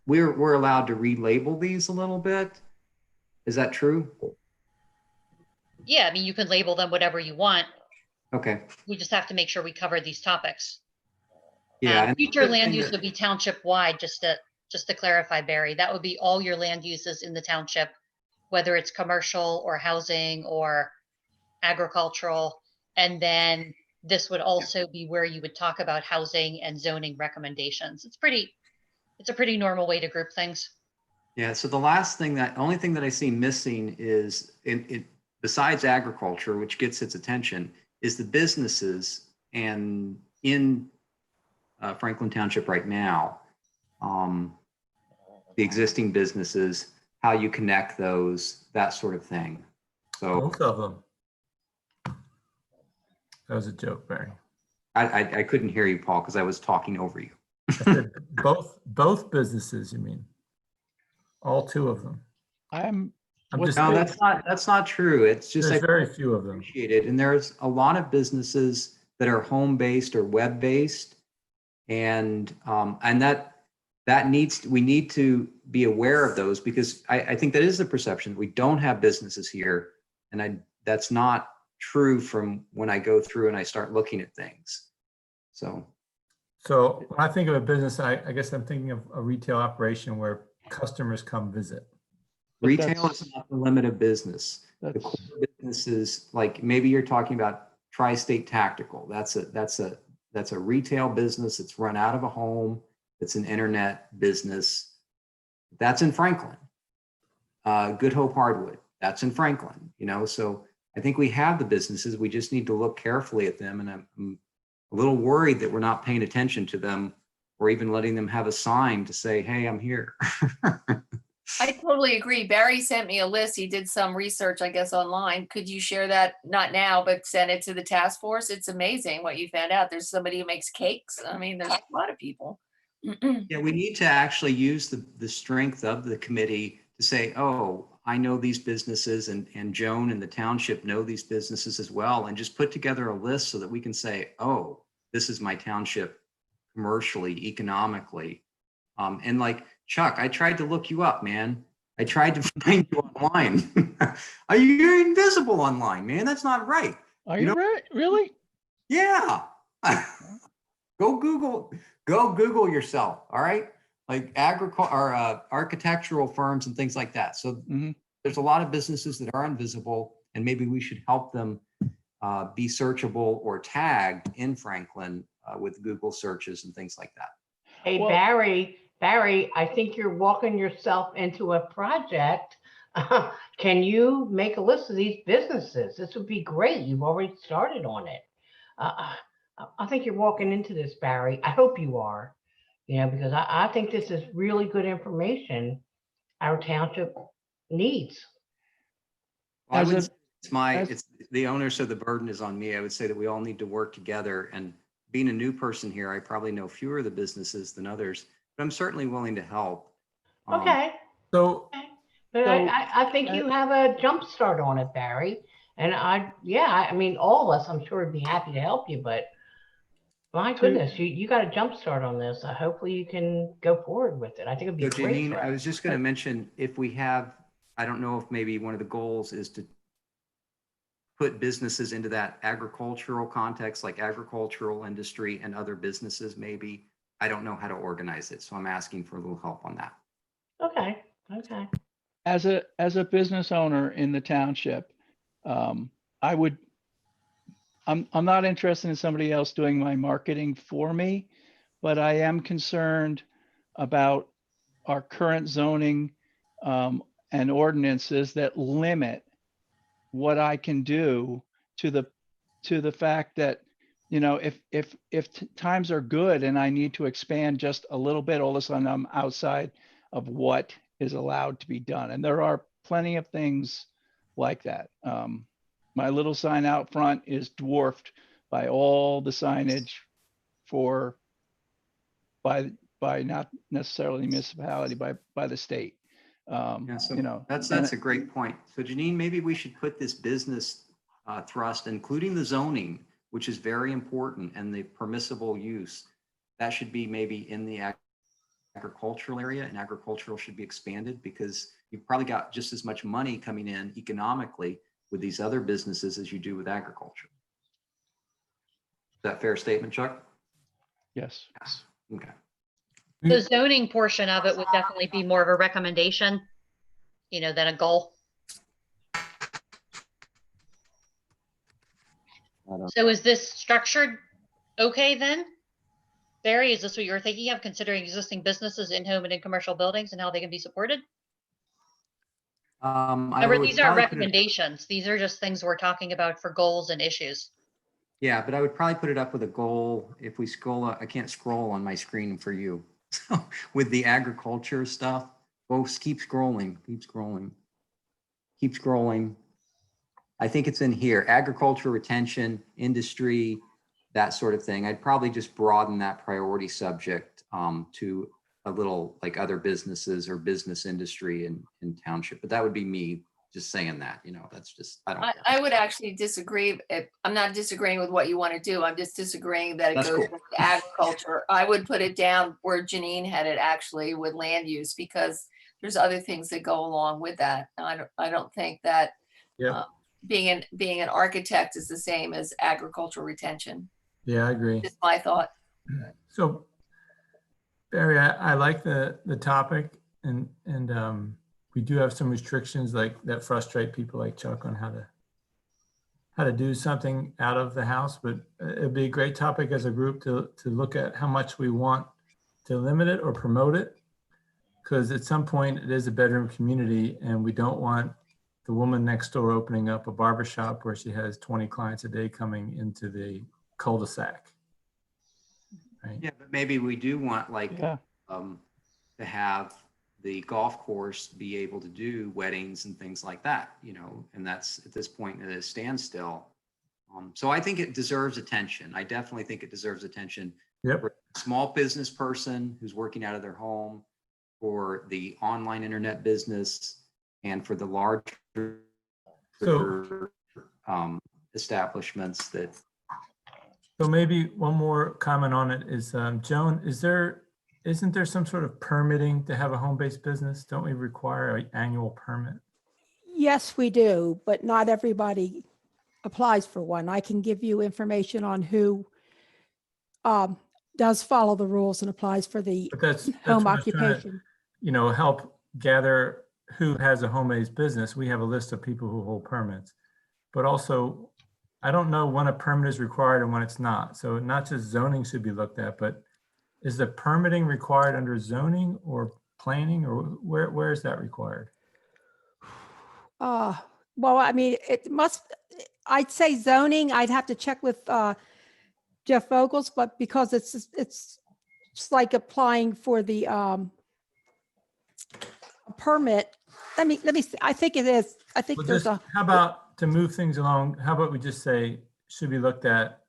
we're allowed to relabel these a little bit. Is that true? Yeah, I mean, you can label them whatever you want. Okay. We just have to make sure we cover these topics. Yeah. and Future the land thing use that- would be township wide, just to clarify, Barry. That would be all your land uses in the township, whether it's commercial or housing or agricultural. And then this would also be where you would talk about housing and zoning recommendations. It's a pretty normal way to group things. Yeah, so the only thing that I see missing is besides agriculture, which gets its attention, is the businesses. And in Franklin Township right now, the existing businesses, how you connect those, that sort of thing. So Both of them. That was a joke, Barry. I couldn't hear you, Paul, because I was talking over you. I said both businesses, you mean? All 2 of them. I'm I'm just, No, that's not true. It's just there's very few of them. appreciate it. And there's a lot of businesses that are home-based or web-based. And we need to be aware of those, because I think that is the perception. We don't have businesses here. And that's not true from when I go through and I start looking at things. So when I think of a business, I guess I'm thinking of a retail operation where customers come visit. But retail that's- is not the limit of business. The that's, core businesses, like maybe you're talking about Tri-State Tactical. That's a retail business. It's run out of a home. It's an internet business. That's in Franklin. Good Hope Hardwood. That's in Franklin. So I think we have the businesses. We just need to look carefully at them. And I'm a little worried that we're not paying attention to them, or even letting them have a sign to say, hey, I'm here. I totally agree. Barry sent me a list. He did some research, I guess, online. Could you share that? Not now, but send it to the task force. It's amazing what you found out. There's somebody who makes cakes. I mean, there's a lot of people. Yeah, we need to actually use the strength of the committee to say, oh, I know these businesses, and Joan and the township know these businesses as well, and just put together a list so that we can say, oh, this is my township commercially, economically. And like Chuck, I tried to look you up, man. I tried to find you online. You're invisible online, man. That's not right. are you right? Really? Yeah. Go Google yourself. All right. Like architectural firms and things like that. So there's a lot of businesses that are invisible, and maybe we should help them be searchable or tagged in Franklin with Google searches and things like that. Hey, Well- Barry, I think you're walking yourself into a project. Can you make a list of these businesses? This would be great. You've already started on it. I think you're walking into this, Barry. I hope you are, because I think this is really good information our township needs. Well, I As would a- say as- it's the owner, so the burden is on me. I would say that we all need to work together. And being a new person here, I probably know fewer of the businesses than others, but I'm certainly willing to help. Okay. So But So, I think you have a jump start on it, Barry. And I mean, all of us, I'm sure would be happy to help you, but my goodness, you got a jump start on this. Hopefully you can go forward with it. I think it'd be So great. Janine, for I us. was just going to mention, if we have, I don't know if maybe one of the goals is to put businesses into that agricultural context, like agricultural industry and other businesses, maybe. I don't know how to organize it, so I'm asking for a little help on that. Okay. as a business owner in the township, I'm not interested in somebody else doing my marketing for me, but I am concerned about our current zoning and ordinances that limit what I can do to the fact that, if times are good and I need to expand just a little bit, all of a sudden I'm outside of what is allowed to be done. And there are plenty of things like that. My little sign out front is dwarfed by all the signage by not necessarily the municipality, by the state. Yeah, so that's a great point. So Janine, maybe we should put this business thrust, including the zoning, which is very important, and the permissible use, that should be maybe in the agricultural area, and agricultural should be expanded because you've probably got just as much money coming in economically with these other businesses as you do with agriculture. Is that a fair statement, Chuck? Yes. Okay. The zoning portion of it would definitely be more of a recommendation, than a goal. So is this structured okay then? Barry, is this what you were thinking of, considering existing businesses in home and in commercial buildings and how they can be supported? Remember, these are recommendations. These are just things we're talking about for goals and issues. Yeah, but I would probably put it up with a goal. If we scroll up, I can't scroll on my screen for you. So with the agriculture stuff, folks, keep scrolling. I think it's in here, agriculture, retention, industry, that sort of thing. I'd probably just broaden that priority subject to a little like other businesses or business industry in township. But that would be me just saying that, that's just, I would actually disagree. I'm not disagreeing with what you want to do. I'm just disagreeing that it That's goes cool. with agriculture. I would put it down where Janine had it actually with land use, because there's other things that go along with that. I don't think that Yeah. being an architect is the same as agricultural retention. Yeah, I agree. Just my thought. So Barry, I like the topic, and we do have some restrictions like that frustrate people like Chuck on how to do something out of the house, but it'd be a great topic as a group to look at how much we want to limit it or promote it. Because at some point it is a bedroom community, and we don't want the woman next door opening up a barbershop where she has 20 clients a day coming into the cul-de-sac. Right? Yeah, but maybe we do want to have the golf course be able to do weddings and things like that, and that's at this point at a standstill. So I think it deserves attention. I definitely think it deserves attention. Yep. For a small business person who's working out of their home, for the online internet business, and for the larger establishments that. So maybe one more comment on it is, Joan, isn't there some sort of permitting to have a home-based business? Don't we require an annual permit? Yes, we do, but not everybody applies for one. I can give you information on who does follow the rules and applies for the But that's home what I was trying to, occupation. help gather who has a home-based business. We have a list of people who hold permits, but also I don't know when a permit is required and when it's not. So not just zoning should be looked at, but is the permitting required under zoning or planning, or where is that required? Well, I mean, I'd say zoning, I'd have to check with Jeff Vogels, but because it's like applying for the permit. Let me see. I think it is. I think Well, how about to move things along? How about we just say, should be looked at,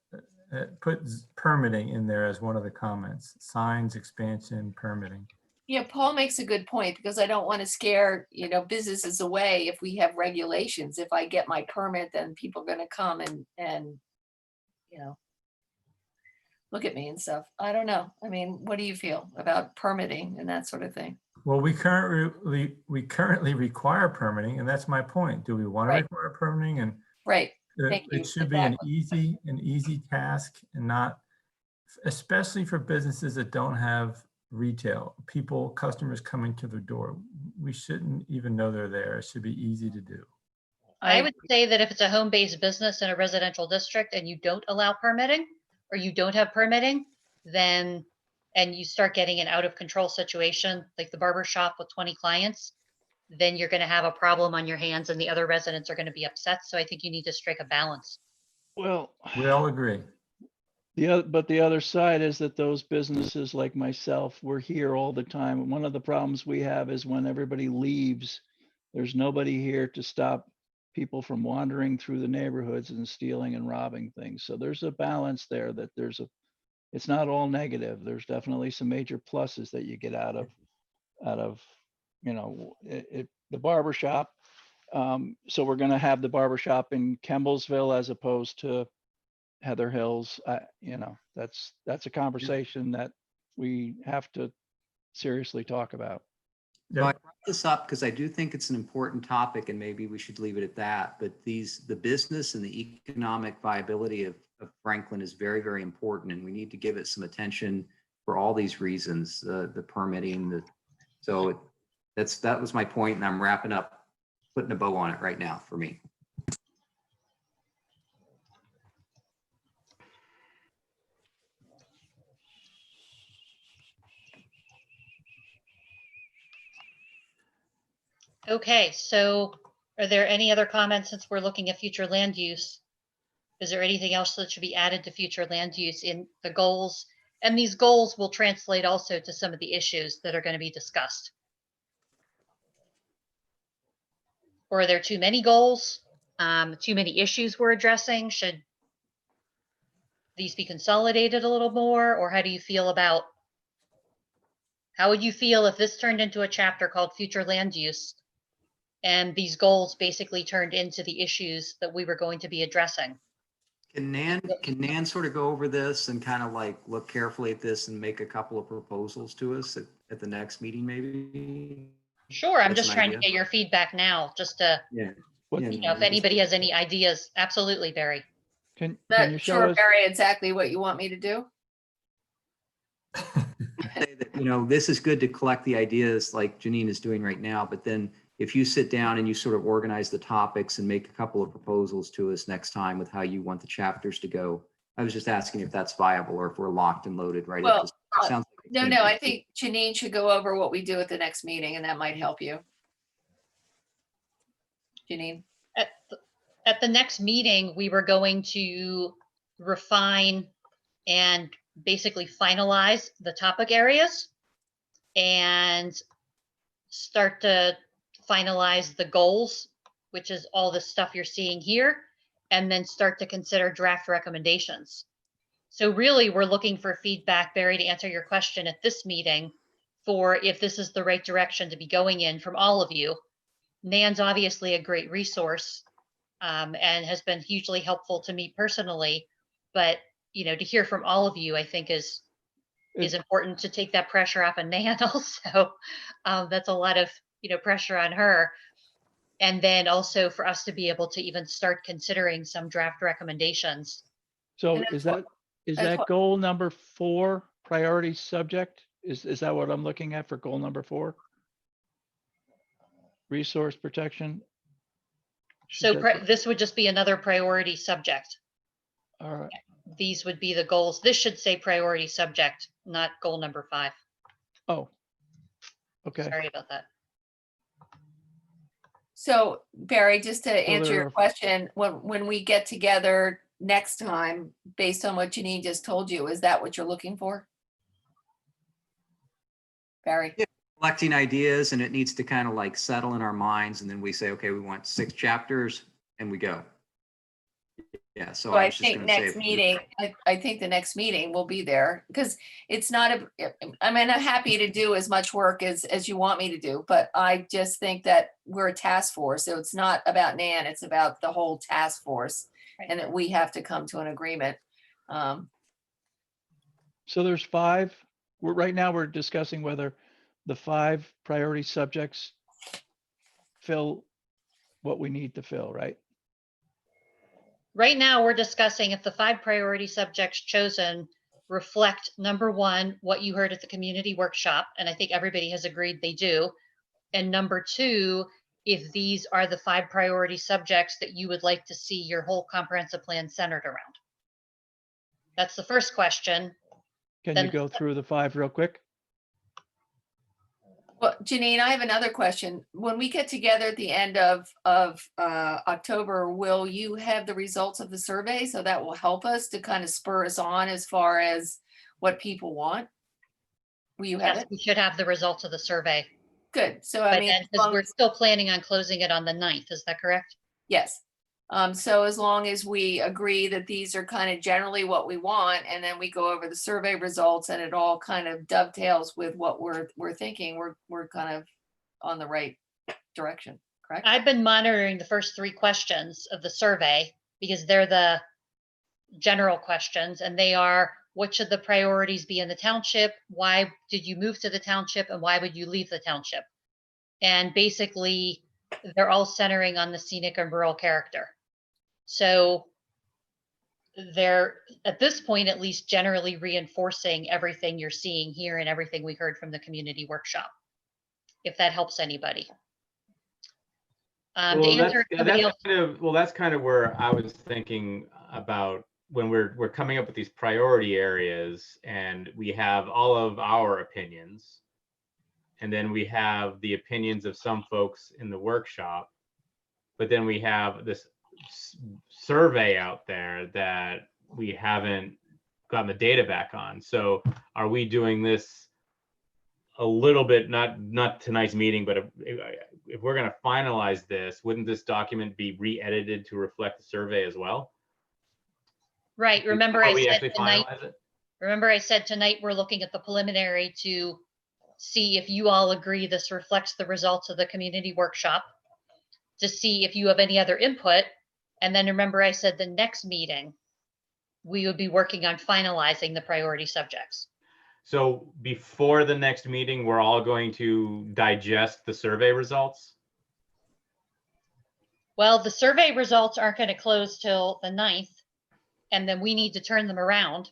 put permitting in there as one of the comments, signs, expansion, permitting. Yeah, Paul makes a good point, because I don't want to scare, businesses away if we have regulations. If I get my permit, then people are going to come and look at me and stuff. I don't know. I mean, what do you feel about permitting and that sort of thing? Well, we currently require permitting, and that's my point. Do we want to require permitting? And right. Thank you. It should be an easy task, and not, especially for businesses that don't have retail, customers coming to their door. we shouldn't even know they're there. It should be easy to do. I would say that if it's a home-based business in a residential district and you don't allow permitting, or you don't have permitting, then, and you start getting an out of control situation, like the barber shop with 20 clients, then you're gonna have a problem on your hands and the other residents are gonna be upset. So I think you need to strike a balance. Well, We all agree. but the other side is that those businesses like myself, we're here all the time. And one of the problems we have is when everybody leaves, there's nobody here to stop people from wandering through the neighborhoods and stealing and robbing things. So there's a balance there that it's not all negative. There's definitely some major pluses that you get out of, the barber shop. So we're going to have the barber shop in Kemblesville as opposed to Heather Hills. That's a conversation that we have to seriously talk about. So I brought this up because I do think it's an important topic and maybe we should leave it at that. But the business and the economic viability of Franklin is very, very important. And we need to give it some attention for all these reasons, the permitting, that was my point, and I'm wrapping up, putting a bow on it right now for me. Okay, so are there any other comments since we're looking at future land use? Is there anything else that should be added to future land use in the goals? And these goals will translate also to some of the issues that are going to be discussed. Or are there too many goals? Too many issues we're addressing? Should these be consolidated a little more? Or how do you feel about, how would you feel if this turned into a chapter called future land use and these goals basically turned into the issues that we were going to be addressing? Can Nan sort of go over this and kind of like look carefully at this and make a couple of proposals to us at the next meeting, maybe? Sure, I'm That's just an trying to idea. get your feedback now, just to, Yeah. What- if anybody has any ideas, absolutely, Barry. Can Not you show sure, us? Barry, exactly what you want me to do. Say that, this is good to collect the ideas like Janine is doing right now, but then if you sit down and you sort of organize the topics and make a couple of proposals to us next time with how you want the chapters to go. I was just asking if that's viable or if we're locked and loaded right Well, at this. It sounds like it's No, gonna no, be- I think Janine should go over what we do at the next meeting and that might help you. Janine, At the next meeting, we were going to refine and basically finalize the topic areas and start to finalize the goals, which is all the stuff you're seeing here, and then start to consider draft recommendations. So really, we're looking for feedback, Barry, to answer your question at this meeting for if this is the right direction to be going in from all of you. Nan's obviously a great resource and has been hugely helpful to me personally, but to hear from all of you, I think is important to take that pressure off of Nan also. That's a lot of pressure on her. And then also for us to be able to even start considering some draft recommendations. So And is that's that's that what- goal number 4 priority subject? Is that what I'm looking at for goal number 4? Resource protection? So Should that- this would just be another priority subject. All right. These would be the goals. This should say priority subject, not goal number 5. Oh. Okay. Sorry about that. So Barry, just to answer there your are- question, when we get together next time, based on what Janine just told you, is that what you're looking for? Barry? Yeah. Collecting ideas, and it needs to kind of like settle in our minds, and then we say, okay, we want 6 chapters, and we go. Yeah, so So I I was just think gonna say. next if we- meeting, I think the next meeting will be there because it's not I'm happy to do as much work as you want me to do, but I just think that we're a task force. So it's not about Nan, it's about the whole task force and that we have to come to an agreement. So there's 5. Right now we're discussing whether the 5 priority subjects fill what we need to fill, right? Right now, we're discussing if the 5 priority subjects chosen reflect, number 1, what you heard at the community workshop, and I think everybody has agreed they do. And number two, if these are the 5 priority subjects that you would like to see your whole comprehensive plan centered around. That's the first question. Can Then- you go through the 5 real quick? Well, Janine, I have another question. When we get together at the end of October, will you have the results of the survey? So that will help us to kind of spur us on as far as what people want? Will you have Yes, it? we should have the results of the survey Good. So I by mean, then, as because long we're as- still planning on closing it on the 9th. Is that correct? yes. So as long as we agree that these are kind of generally what we want, and then we go over the survey results and it all kind of dovetails with what we're thinking, we're kind of on the right direction, correct? I've been monitoring the first 3 questions of the survey because they're the general questions, and they are, what should the priorities be in the township? Why did you move to the township, and why would you leave the township? And basically, they're all centering on the scenic and rural character. So they're, at this point, at least generally reinforcing everything you're seeing here and everything we heard from the community workshop, if that helps anybody. To Well, answer somebody else, that's kind of where I was thinking about when we're coming up with these priority areas, and we have all of our opinions, and then we have the opinions of some folks in the workshop, but then we have this survey out there that we haven't gotten the data back on. So are we doing this a little bit, not tonight's meeting, but if we're going to finalize this, wouldn't this document be re-edited to reflect the survey as well? right, remember Before I we said actually tonight, finalize it? remember I said tonight, we're looking at the preliminary to see if you all agree this reflects the results of the community workshop, to see if you have any other input. And then remember I said the next meeting, we would be working on finalizing the priority subjects. So before the next meeting, we're all going to digest the survey results? Well, the survey results aren't going to close till the 9th, and then we need to turn them around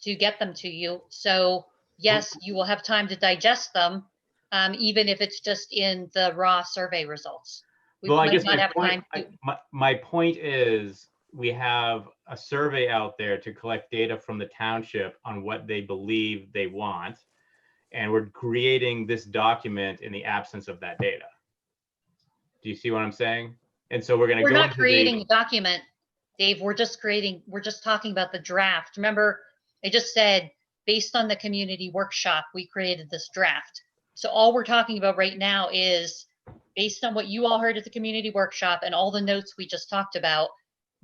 to get them to you. So yes, you will have time to digest them, even if it's just in the raw survey results. We Well, I might guess not my have point, time to- my point is we have a survey out there to collect data from the township on what they believe they want. And we're creating this document in the absence of that data. Do you see what I'm saying? And so we're going to We're go not into creating a document, Dave. We're just talking about the draft. Remember, I just said, based on the community workshop, we created this draft. So all we're talking about right now is, based on what you all heard at the community workshop and all the notes we just talked about,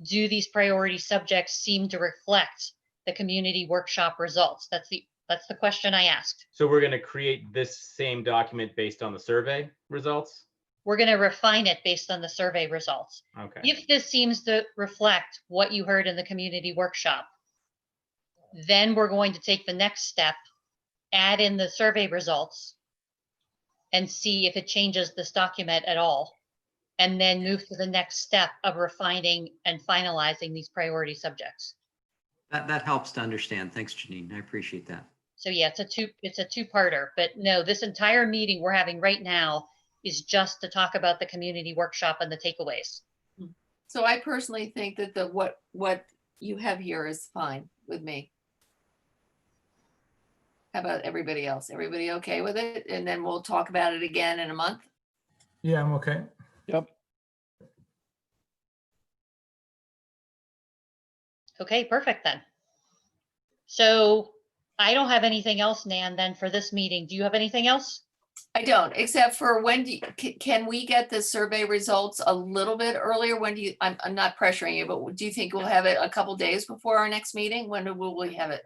do these priority subjects seem to reflect the community workshop results? That's the question I asked. So we're going to create this same document based on the survey results? We're going to refine it based on the survey results. Okay. If this seems to reflect what you heard in the community workshop, then we're going to take the next step, add in the survey results, and see if it changes this document at all, and then move to the next step of refining and finalizing these priority subjects. That helps to understand. Thanks, Janine. I appreciate that. So yeah, it's a two-parter, but no, this entire meeting we're having right now is just to talk about the community workshop and the takeaways. So I personally think that what you have here is fine with me. How about everybody else? Everybody okay with it? And then we'll talk about it again in a month? Yeah, I'm okay. Yep. Okay, perfect then. So I don't have anything else, Nan, then for this meeting. Do you have anything else? I don't, except for when can we get the survey results a little bit earlier? When do you, I'm not pressuring you, but do you think we'll have it a couple days before our next meeting? When will we have it?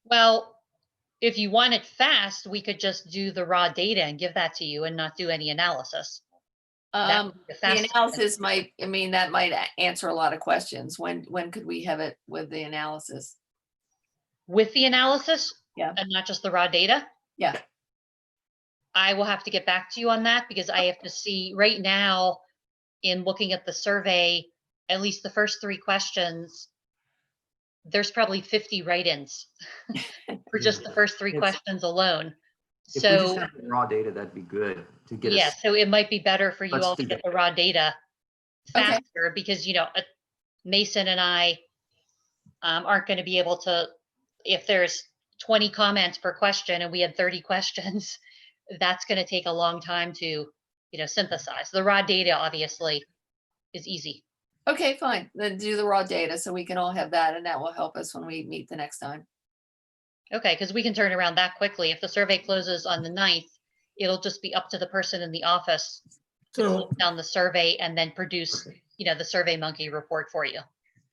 Well, if you want it fast, we could just do the raw data and give that to you and not do any analysis. That would be the The fastest analysis might, I mean, that might answer a lot of questions. When could we have it with the analysis? with the analysis. Yeah. And not just the raw data. Yeah. I will have to get back to you on that because I have to see right now in looking at the survey, at least the first 3 questions, there's probably 50 write-ins for just the first 3 It's- questions alone. If we just So, have the raw data, that'd be good to get yeah, us. so it might be better for you Let's all to do get that. the raw data Okay. faster because, Mason and I aren't going to be able to, if there's 20 comments per question and we had 30 questions, that's going to take a long time to, synthesize. The raw data obviously is easy. Okay, fine. Then do the raw data so we can all have that and that will help us when we meet the next time. Okay, because we can turn around that quickly. If the survey closes on the 9th, it'll just be up to the person in the office to So, close down the survey and then produce, the Survey Monkey report for you.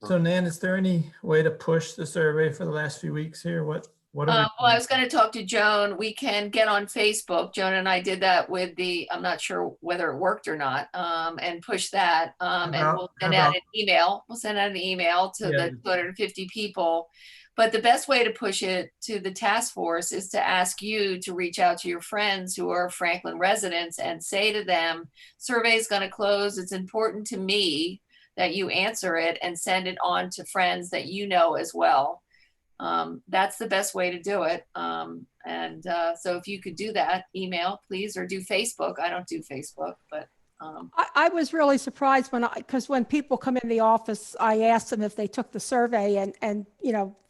so Nan, is there any way to push the survey for the last few weeks here? What are we? Well, I was going to talk to Joan. We can get on Facebook. Joan and I did that with I'm not sure whether it worked or not, and push that. And we'll send out an email. We'll send out an email to the 250 people. But the best way to push it to the task force is to ask you to reach out to your friends who are Franklin residents and say to them, survey is going to close. It's important to me that you answer it and send it on to friends that you know as well. That's the best way to do it. So if you could do that, email, please, or do Facebook. I don't do Facebook, but. I was really surprised because when people come in the office, I asked them if they took the survey and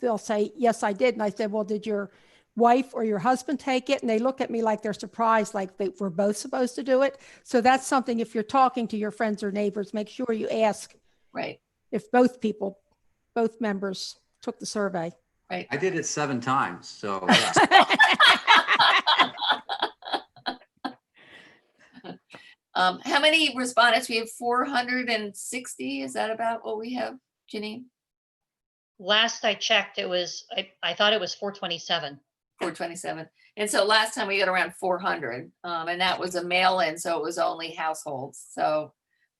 they'll say, yes, I did. And I said, well, did your wife or your husband take it? And they look at me like they're surprised, like we're both supposed to do it. So that's something, if you're talking to your friends or neighbors, make sure you ask right if both members took the survey. Right. I did it 7 times, so yeah. How many respondents? We have 460. Is that about what we have, Janine? Last I checked, it was, I thought it was 427. 427. And so last time we got around 400, and that was a mail-in, so it was only households. So,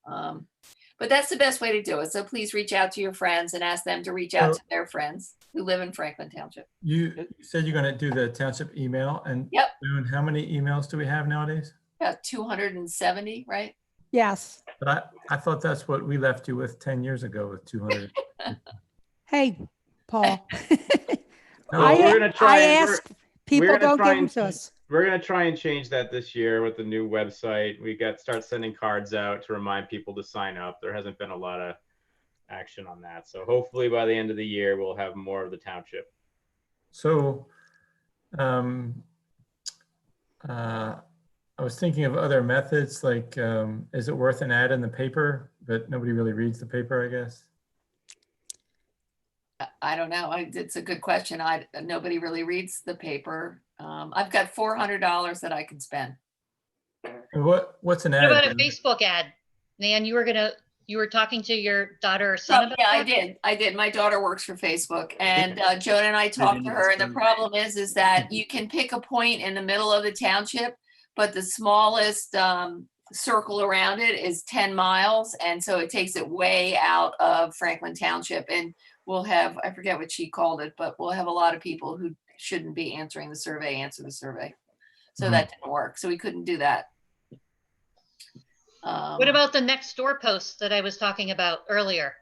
but that's the best way to do it. So please reach out to your friends and ask them to reach out to their friends who live in Franklin Township. You said you're going to do the township email, and Yep. How many emails do we have nowadays? About 270, right? Yes. But I thought that's what we left you with 10 years ago with 200. Hey, Paul. No, we're gonna try I and- ask people gonna don't try give them and to us. We're gonna try and change that this year with the new website. We start sending cards out to remind people to sign up. There hasn't been a lot of action on that. So hopefully by the end of the year, we'll have more of the township. So I was thinking of other methods, like is it worth an ad in the paper? But nobody really reads the paper, I guess. I don't know. It's a good question. Nobody really reads the paper. I've got $400 that I can spend. And what's an What ad? about a Facebook ad? Nan, you were talking to your daughter or son about Yeah, that? I did. My daughter works for Facebook, and Joan and I talked to her, and the problem is that you can pick a point in the middle of the township, but the smallest circle around it is 10 miles. And so it takes it way out of Franklin Township. And we'll have, I forget what she called it, but we'll have a lot of people who shouldn't be answering the survey, answer the survey. So that didn't work. So we couldn't do that. What about the next door posts that I was talking about earlier?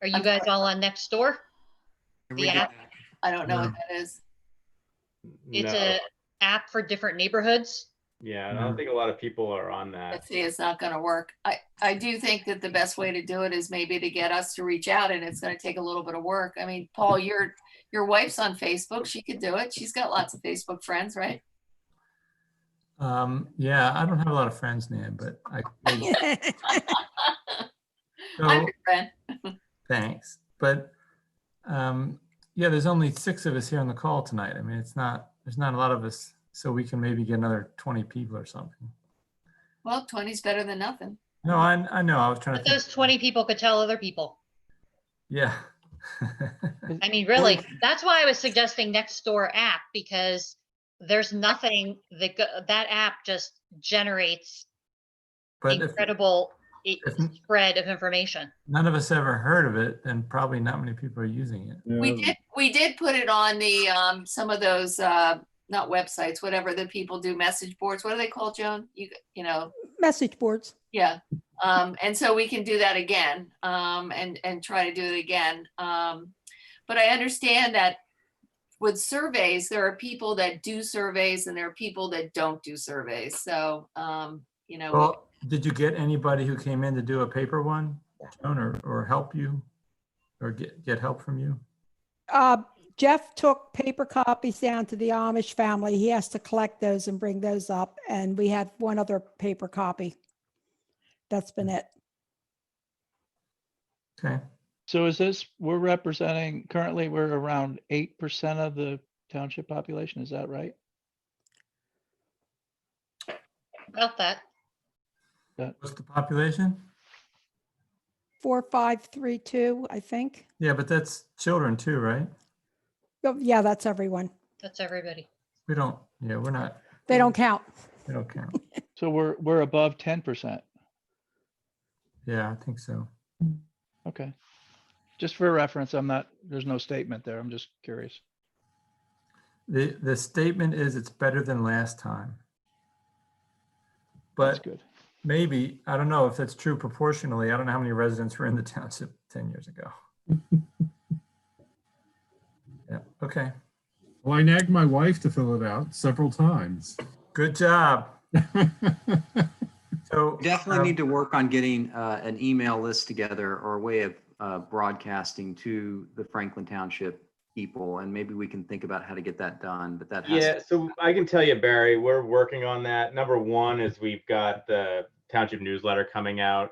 Are you guys all on next door? The app? I don't know what that is. It's No. a app for different neighborhoods. Yeah, I don't think a lot of people are on that. Let's see, it's not going to work. I do think that the best way to do it is maybe to get us to reach out, and it's going to take a little bit of work. I mean, Paul, your wife's on Facebook. She could do it. She's got lots of Facebook friends, right? Yeah, I don't have a lot of friends, Nan, but I'm your friend. Thanks. But yeah, there's only 6 of us here on the call tonight. I mean, there's not a lot of us, so we can maybe get another 20 people or something. Well, 20's better than nothing. No, I know. I was trying to But think. those 20 people could tell other people. Yeah. I mean, really, that's why I was suggesting Nextdoor app, because there's nothing that app just generates But if incredible if- spread of information. none of us ever heard of it, then probably not many people are using it. Yeah, We did put it on the some of those not websites, whatever the people do, message boards. What are they called, Joan? You know. Message boards. Yeah. And so we can do that again, and try to do it again. But I understand that with surveys, there are people that do surveys and there are people that don't do surveys. So, you know, Well, did you get anybody who came in to do a paper one, Joan, or help you, or get help from you? Jeff took paper copies down to the Amish family. He has to collect those and bring those up. And we had one other paper copy. That's been it. Okay. So is this, we're representing, currently we're around 8% of the township population, is that right? About that. What's the population? 4532, I think. Yeah, but that's children too, right? Oh, yeah, that's everyone. That's everybody. We don't, yeah, we're not, They don't count. we don't count. So we're above 10%. Yeah, I think so. Okay. Just for reference, I'm not, there's no statement there. I'm just curious. The statement is it's better than last time. That's But good. maybe, I don't know if that's true proportionally. I don't know how many residents were in the township 10 years ago. Yeah, okay. Well, I nagged my wife to fill it out several times. Good job. So We definitely need to work on getting an email list together or a way of broadcasting to the Franklin Township people, and maybe we can think about how to get that done. But that has Yeah, so I can tell you, Barry, we're working on that. Number one is we've got the township newsletter coming out.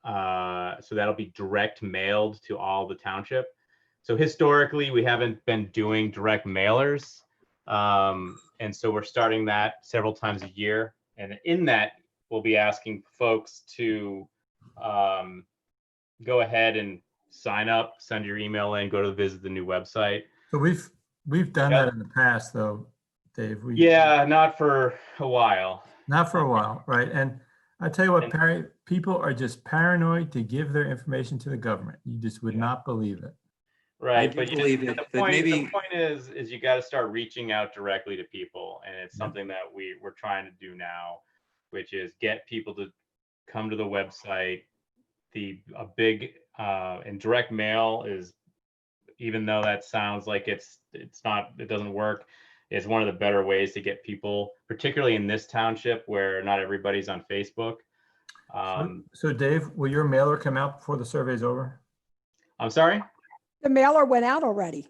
So that'll be direct mailed to all the township. So historically, we haven't been doing direct mailers. And so we're starting that several times a year. And in that, we'll be asking folks to go ahead and sign up, send your email in, go to visit the new website. So we've done that in the past though, Dave. Yeah, not for a while. Not for a while, right? And I tell you what, people are just paranoid to give their information to the government. You just would not believe it. Right, do but believe it, the but point, maybe- the point is you got to start reaching out directly to people, and it's something that we're trying to do now, which is get people to come to the website. A big and direct mail is, even though that sounds like it doesn't work, is one of the better ways to get people, particularly in this township where not everybody's on Facebook. So Dave, will your mailer come out before the survey's over? I'm sorry? The mailer went out already.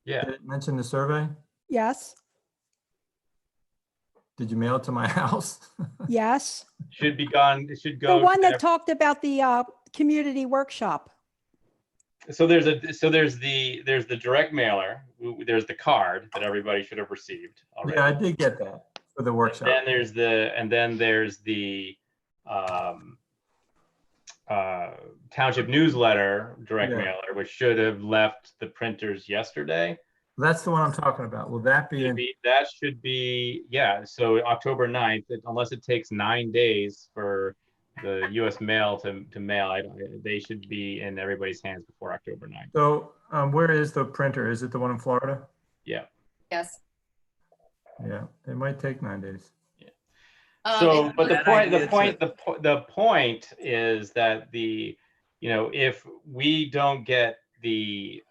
Yeah. Did it mention the survey? Yes, Did you mail it to my house? yes. Should be gone. It should go. The one to that talked about the community workshop. So there's the direct mailer. There's the card that everybody should have received already. Yeah, I did get that for the workshop. Then there's the township newsletter direct Yeah. mailer, which should have left the printers yesterday. That's the one I'm talking about. Will that be in? That should be, yeah. So October 9th, unless it takes 9 days for the U.S. mail to mail, they should be in everybody's hands before October 9th. So where is the printer? Is it the one in Florida? Yeah. yes. Yeah, it might take 9 days. So, but That the idea point is that if we don't get the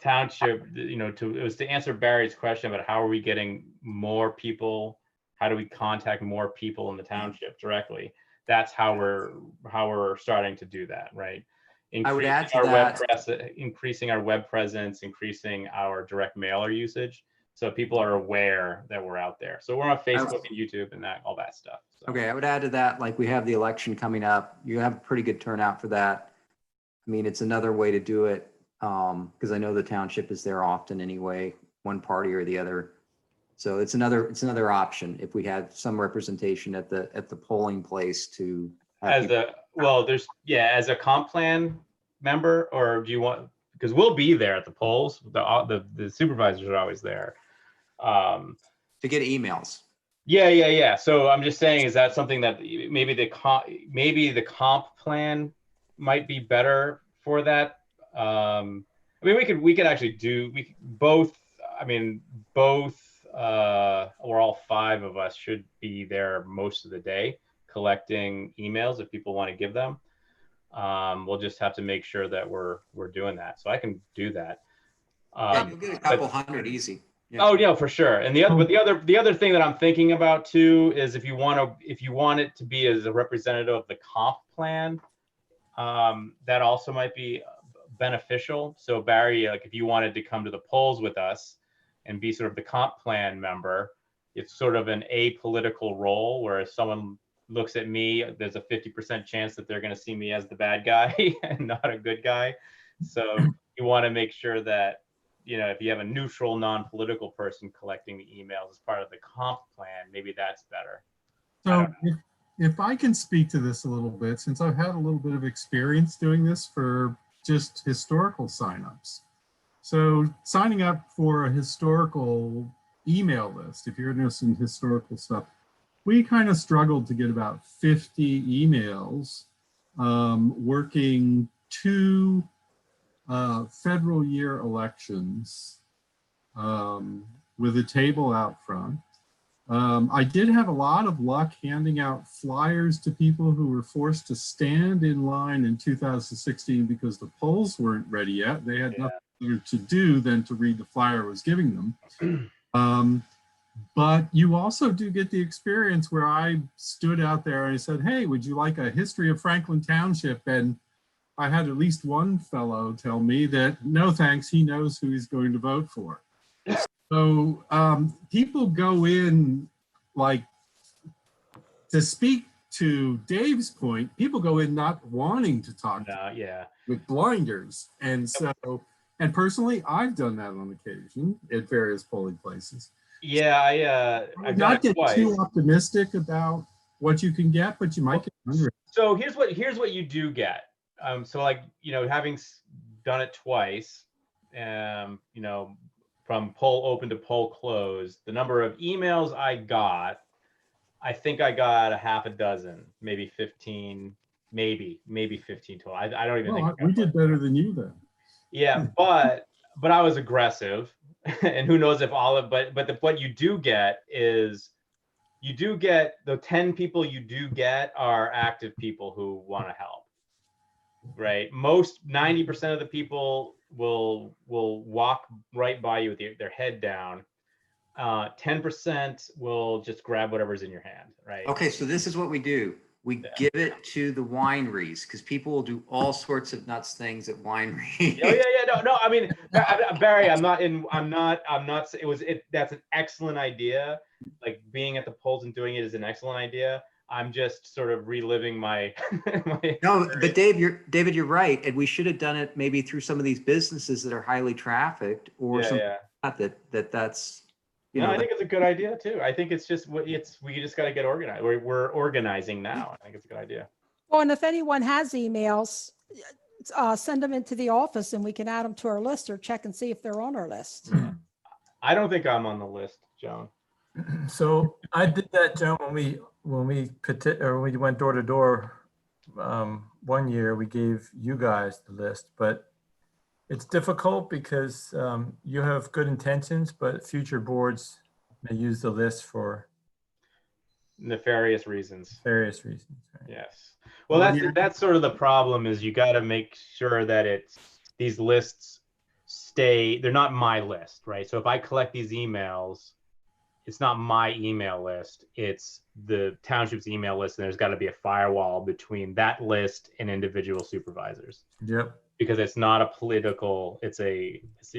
township, it was to answer Barry's question about how are we getting more people, how do we contact more people in the township directly? That's how we're starting to do that, right? I would add to Increasing our web presence, increasing our direct mailer usage, so people are aware that we're out there. So we're on Facebook and YouTube and all that stuff. So. Okay, I would add to that, like we have the election coming up. You have a pretty good turnout for that. I mean, it's another way to do it because I know the township is there often anyway, one party or the other. So it's another option if we had some representation at the polling place to have as a comp plan member, or do you want, because we'll be there at the polls, the supervisors are always there. to get emails. Yeah. So I'm just saying, is that something that maybe the comp plan might be better for that? I mean, we could actually do both. I mean, or all 5 of us should be there most of the day collecting emails if people want to give them. We'll just have to make sure that we're doing that. So I can do that. Yeah, you'll get a couple hundred easy. Yeah. Oh yeah, for sure. And the other thing that I'm thinking about too is if you want it to be as a representative of the comp plan, that also might be beneficial. So Barry, like if you wanted to come to the polls with us and be sort of the comp plan member, it's sort of an apolitical role where if someone looks at me, there's a 50% chance that they're going to see me as the bad guy and not a good guy. So you want to make sure that, you know, if you have a neutral, non-political person collecting the emails as part of the comp plan, maybe that's better. So if I can speak to this a little bit, since I've had a little bit of experience doing this for just historical signups. So signing up for a historical email list, if you're interested in historical stuff, we kind of struggled to get about 50 emails working 2 federal year elections with a table out front. I did have a lot of luck handing out flyers to people who were forced to stand in line in 2016 because the polls weren't ready yet. They had nothing better to do than to read the flyer I was giving them. But you also do get the experience where I stood out there and I said, hey, would you like a history of Franklin Township? And I had at least one fellow tell me that, no, thanks, he knows who he's going to vote for. So people go in, like, to speak to Dave's point, people go in not wanting to talk with blinders. And so, and personally, I've done that on occasion at various polling places. Yeah, I've not get twice. too optimistic about what you can get, but you might get 100. So here's what you do get. So like, you know, having done it twice, you know, from poll open to poll closed, the number of emails I got, I think I got a half a dozen, maybe 15, maybe 15 total. I don't even think we did better than you then. Yeah, but I was aggressive, and who knows if all of, but what you do get is, you do get the 10 people you do get are active people who want to help, right? Most 90% of the people will walk right by you with their head down. 10% will just grab whatever's in your hand, right? Okay, so this is what we do. We give it to the wineries because people will do all sorts of nuts things at wineries. Oh yeah. No. I mean, Barry, that's an excellent idea. Like being at the polls and doing it is an excellent idea. I'm just sort of reliving my. No, but David, you're right, and we should have done it maybe through some of these businesses that are highly trafficked or something like that's. You know, I think it's a good idea too. I think it's just we just got to get organized. We're organizing now. I think it's a good idea. Well, and if anyone has emails, send them into the office and we can add them to our list or check and see if they're on our list. I don't think I'm on the list, Joan. So I did that, Joan, when we went door to door. One year we gave you guys the list, but it's difficult because you have good intentions, but future boards may use the list for nefarious reasons. Right? Yes. Well, that's sort of the problem, is you got to make sure that these lists they're not my list, right? So if I collect these emails, it's not my email list, it's the township's email list, and there's got to be a firewall between that list and individual supervisors. Yep. Because it's not a political, it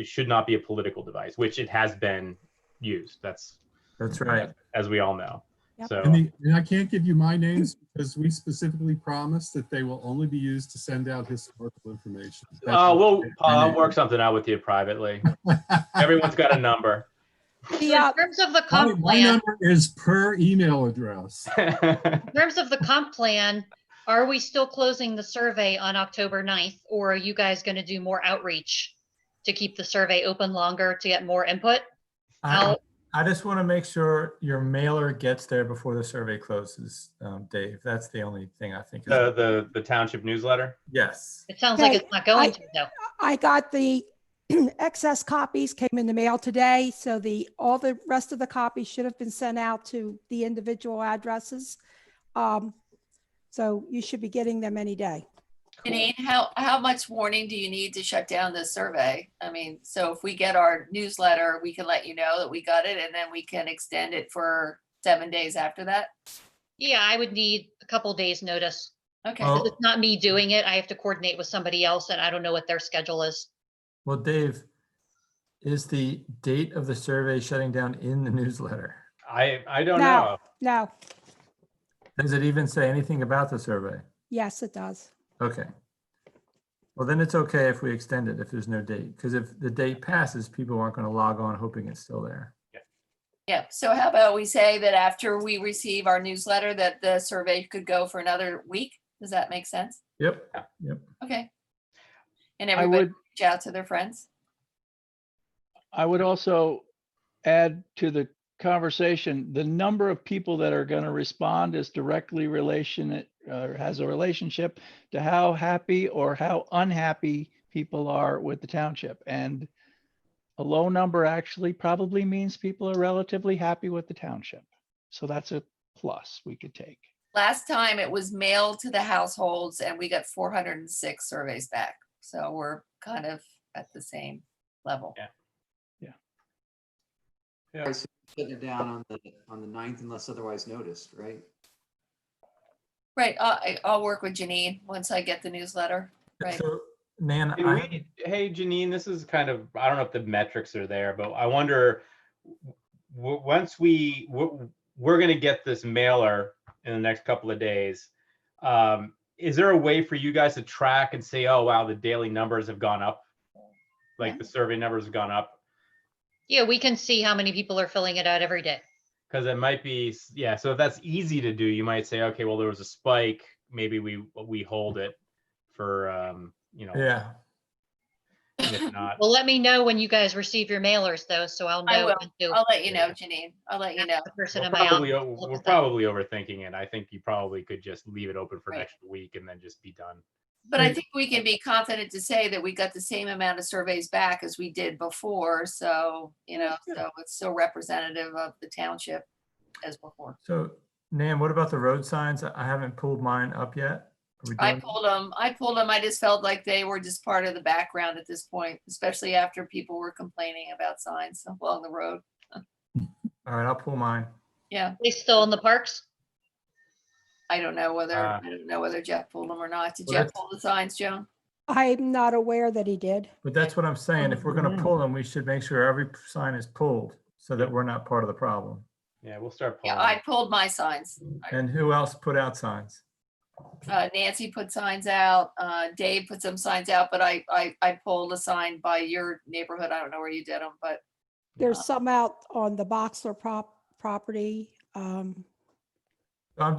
should not be a political device, which it has been used. That's right, as we all know. Yep. So And I can't give you my names because we specifically promised that they will only be used to send out historical information. I'll work something out with you privately. Everyone's got a number. In terms of the comp My plan, number is per email address. in terms of the comp plan, are we still closing the survey on October 9th, or are you guys going to do more outreach to keep the survey open longer to get more input? I just want to make sure your mailer gets there before the survey closes, Dave. That's the only thing I think. The township newsletter? Yes. It sounds like it's not going to, though. I got the excess copies came in the mail today. So all the rest of the copies should have been sent out to the individual addresses. So you should be getting them any day. Janine, how much warning do you need to shut down the survey? I mean, so if we get our newsletter, we can let you know that we got it, and then we can extend it for 7 days after that? Yeah, I would need a couple days notice. Okay. Well- 'Cause it's not me doing it. I have to coordinate with somebody else and I don't know what their schedule is. Well, Dave, is the date of the survey shutting down in the newsletter? I don't No. know. No, Does it even say anything about the survey? yes, it does. Okay. Well, then it's okay if we extend it if there's no date, because if the date passes, people aren't going to log on hoping it's still there. Yeah, so how about we say that after we receive our newsletter, that the survey could go for another week? Does that make sense? Yep. Okay. And I everybody would, reach out to their friends? I would also add to the conversation, the number of people that are going to respond is directly has a relationship to how happy or how unhappy people are with the township. And a low number actually probably means people are relatively happy with the township. So that's a plus we could take. Last time it was mailed to the households and we got 406 surveys back. So we're kind of at the same level. Yeah. I see shutting it down on the 9th unless otherwise noticed, right? Right, I'll work with Janine once I get the newsletter. Right. So, Nan, Can we, hey, Janine, this is kind of, I don't know if the metrics are there, but I wonder, once we're going to get this mailer in the next couple of days, is there a way for you guys to track and say, oh, wow, the daily numbers have gone up? Like the survey numbers have gone up? Yeah, we can see how many people are filling it out every day. Because it might be, yeah, so if that's easy to do, you might say, okay, well, there was a spike, maybe we hold it for, yeah. and if not. Well, let me know when you guys receive your mailers though, so I'll I know will. when to I'll let you know, Janine. I'll let you know. the person We're in my probably, office. to look we're at that. probably overthinking it. I think you probably could just leave it open for an Right. extra week and then just be done. But I think we can be confident to say that we got the same amount of surveys back as we did before. So, so it's still representative of the township as before. So, Nan, what about the road signs? I haven't pulled mine up yet. Are we I doing- pulled them. I just felt like they were just part of the background at this point, especially after people were complaining about signs along the road. All right, I'll pull mine. Yeah, They still in the parks? I don't know whether Jeff pulled them or not. Did Well, Jeff that's- pull the signs, Joan? I'm not aware that he did. But that's what I'm saying. If we're going to pull them, we should make sure every sign is pulled so that we're not part of the problem. Yeah, we'll start Yeah, pulling. I pulled my signs. And who else put out signs? Nancy put signs out, Dave put some signs out, but I pulled a sign by your neighborhood. I don't know where you did them, but There's some out on the Boxler property. I'm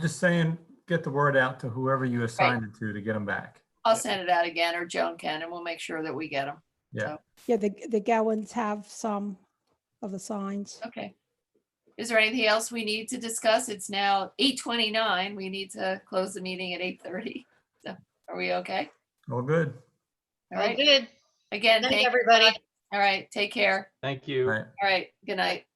just saying, get the word out to whoever you assigned it to get them back. I'll send it out again, or Joan can, and we'll make sure that we get them. Yeah. Yeah, the Gowans have some of the signs. Okay. Is there anything else we need to discuss? It's now 8:29. We need to close the meeting at 8:30. So are we okay? All good. All All right. good. Again, Night, thank you. everybody. All right. Take care. Thank you. All right. All right. Good night.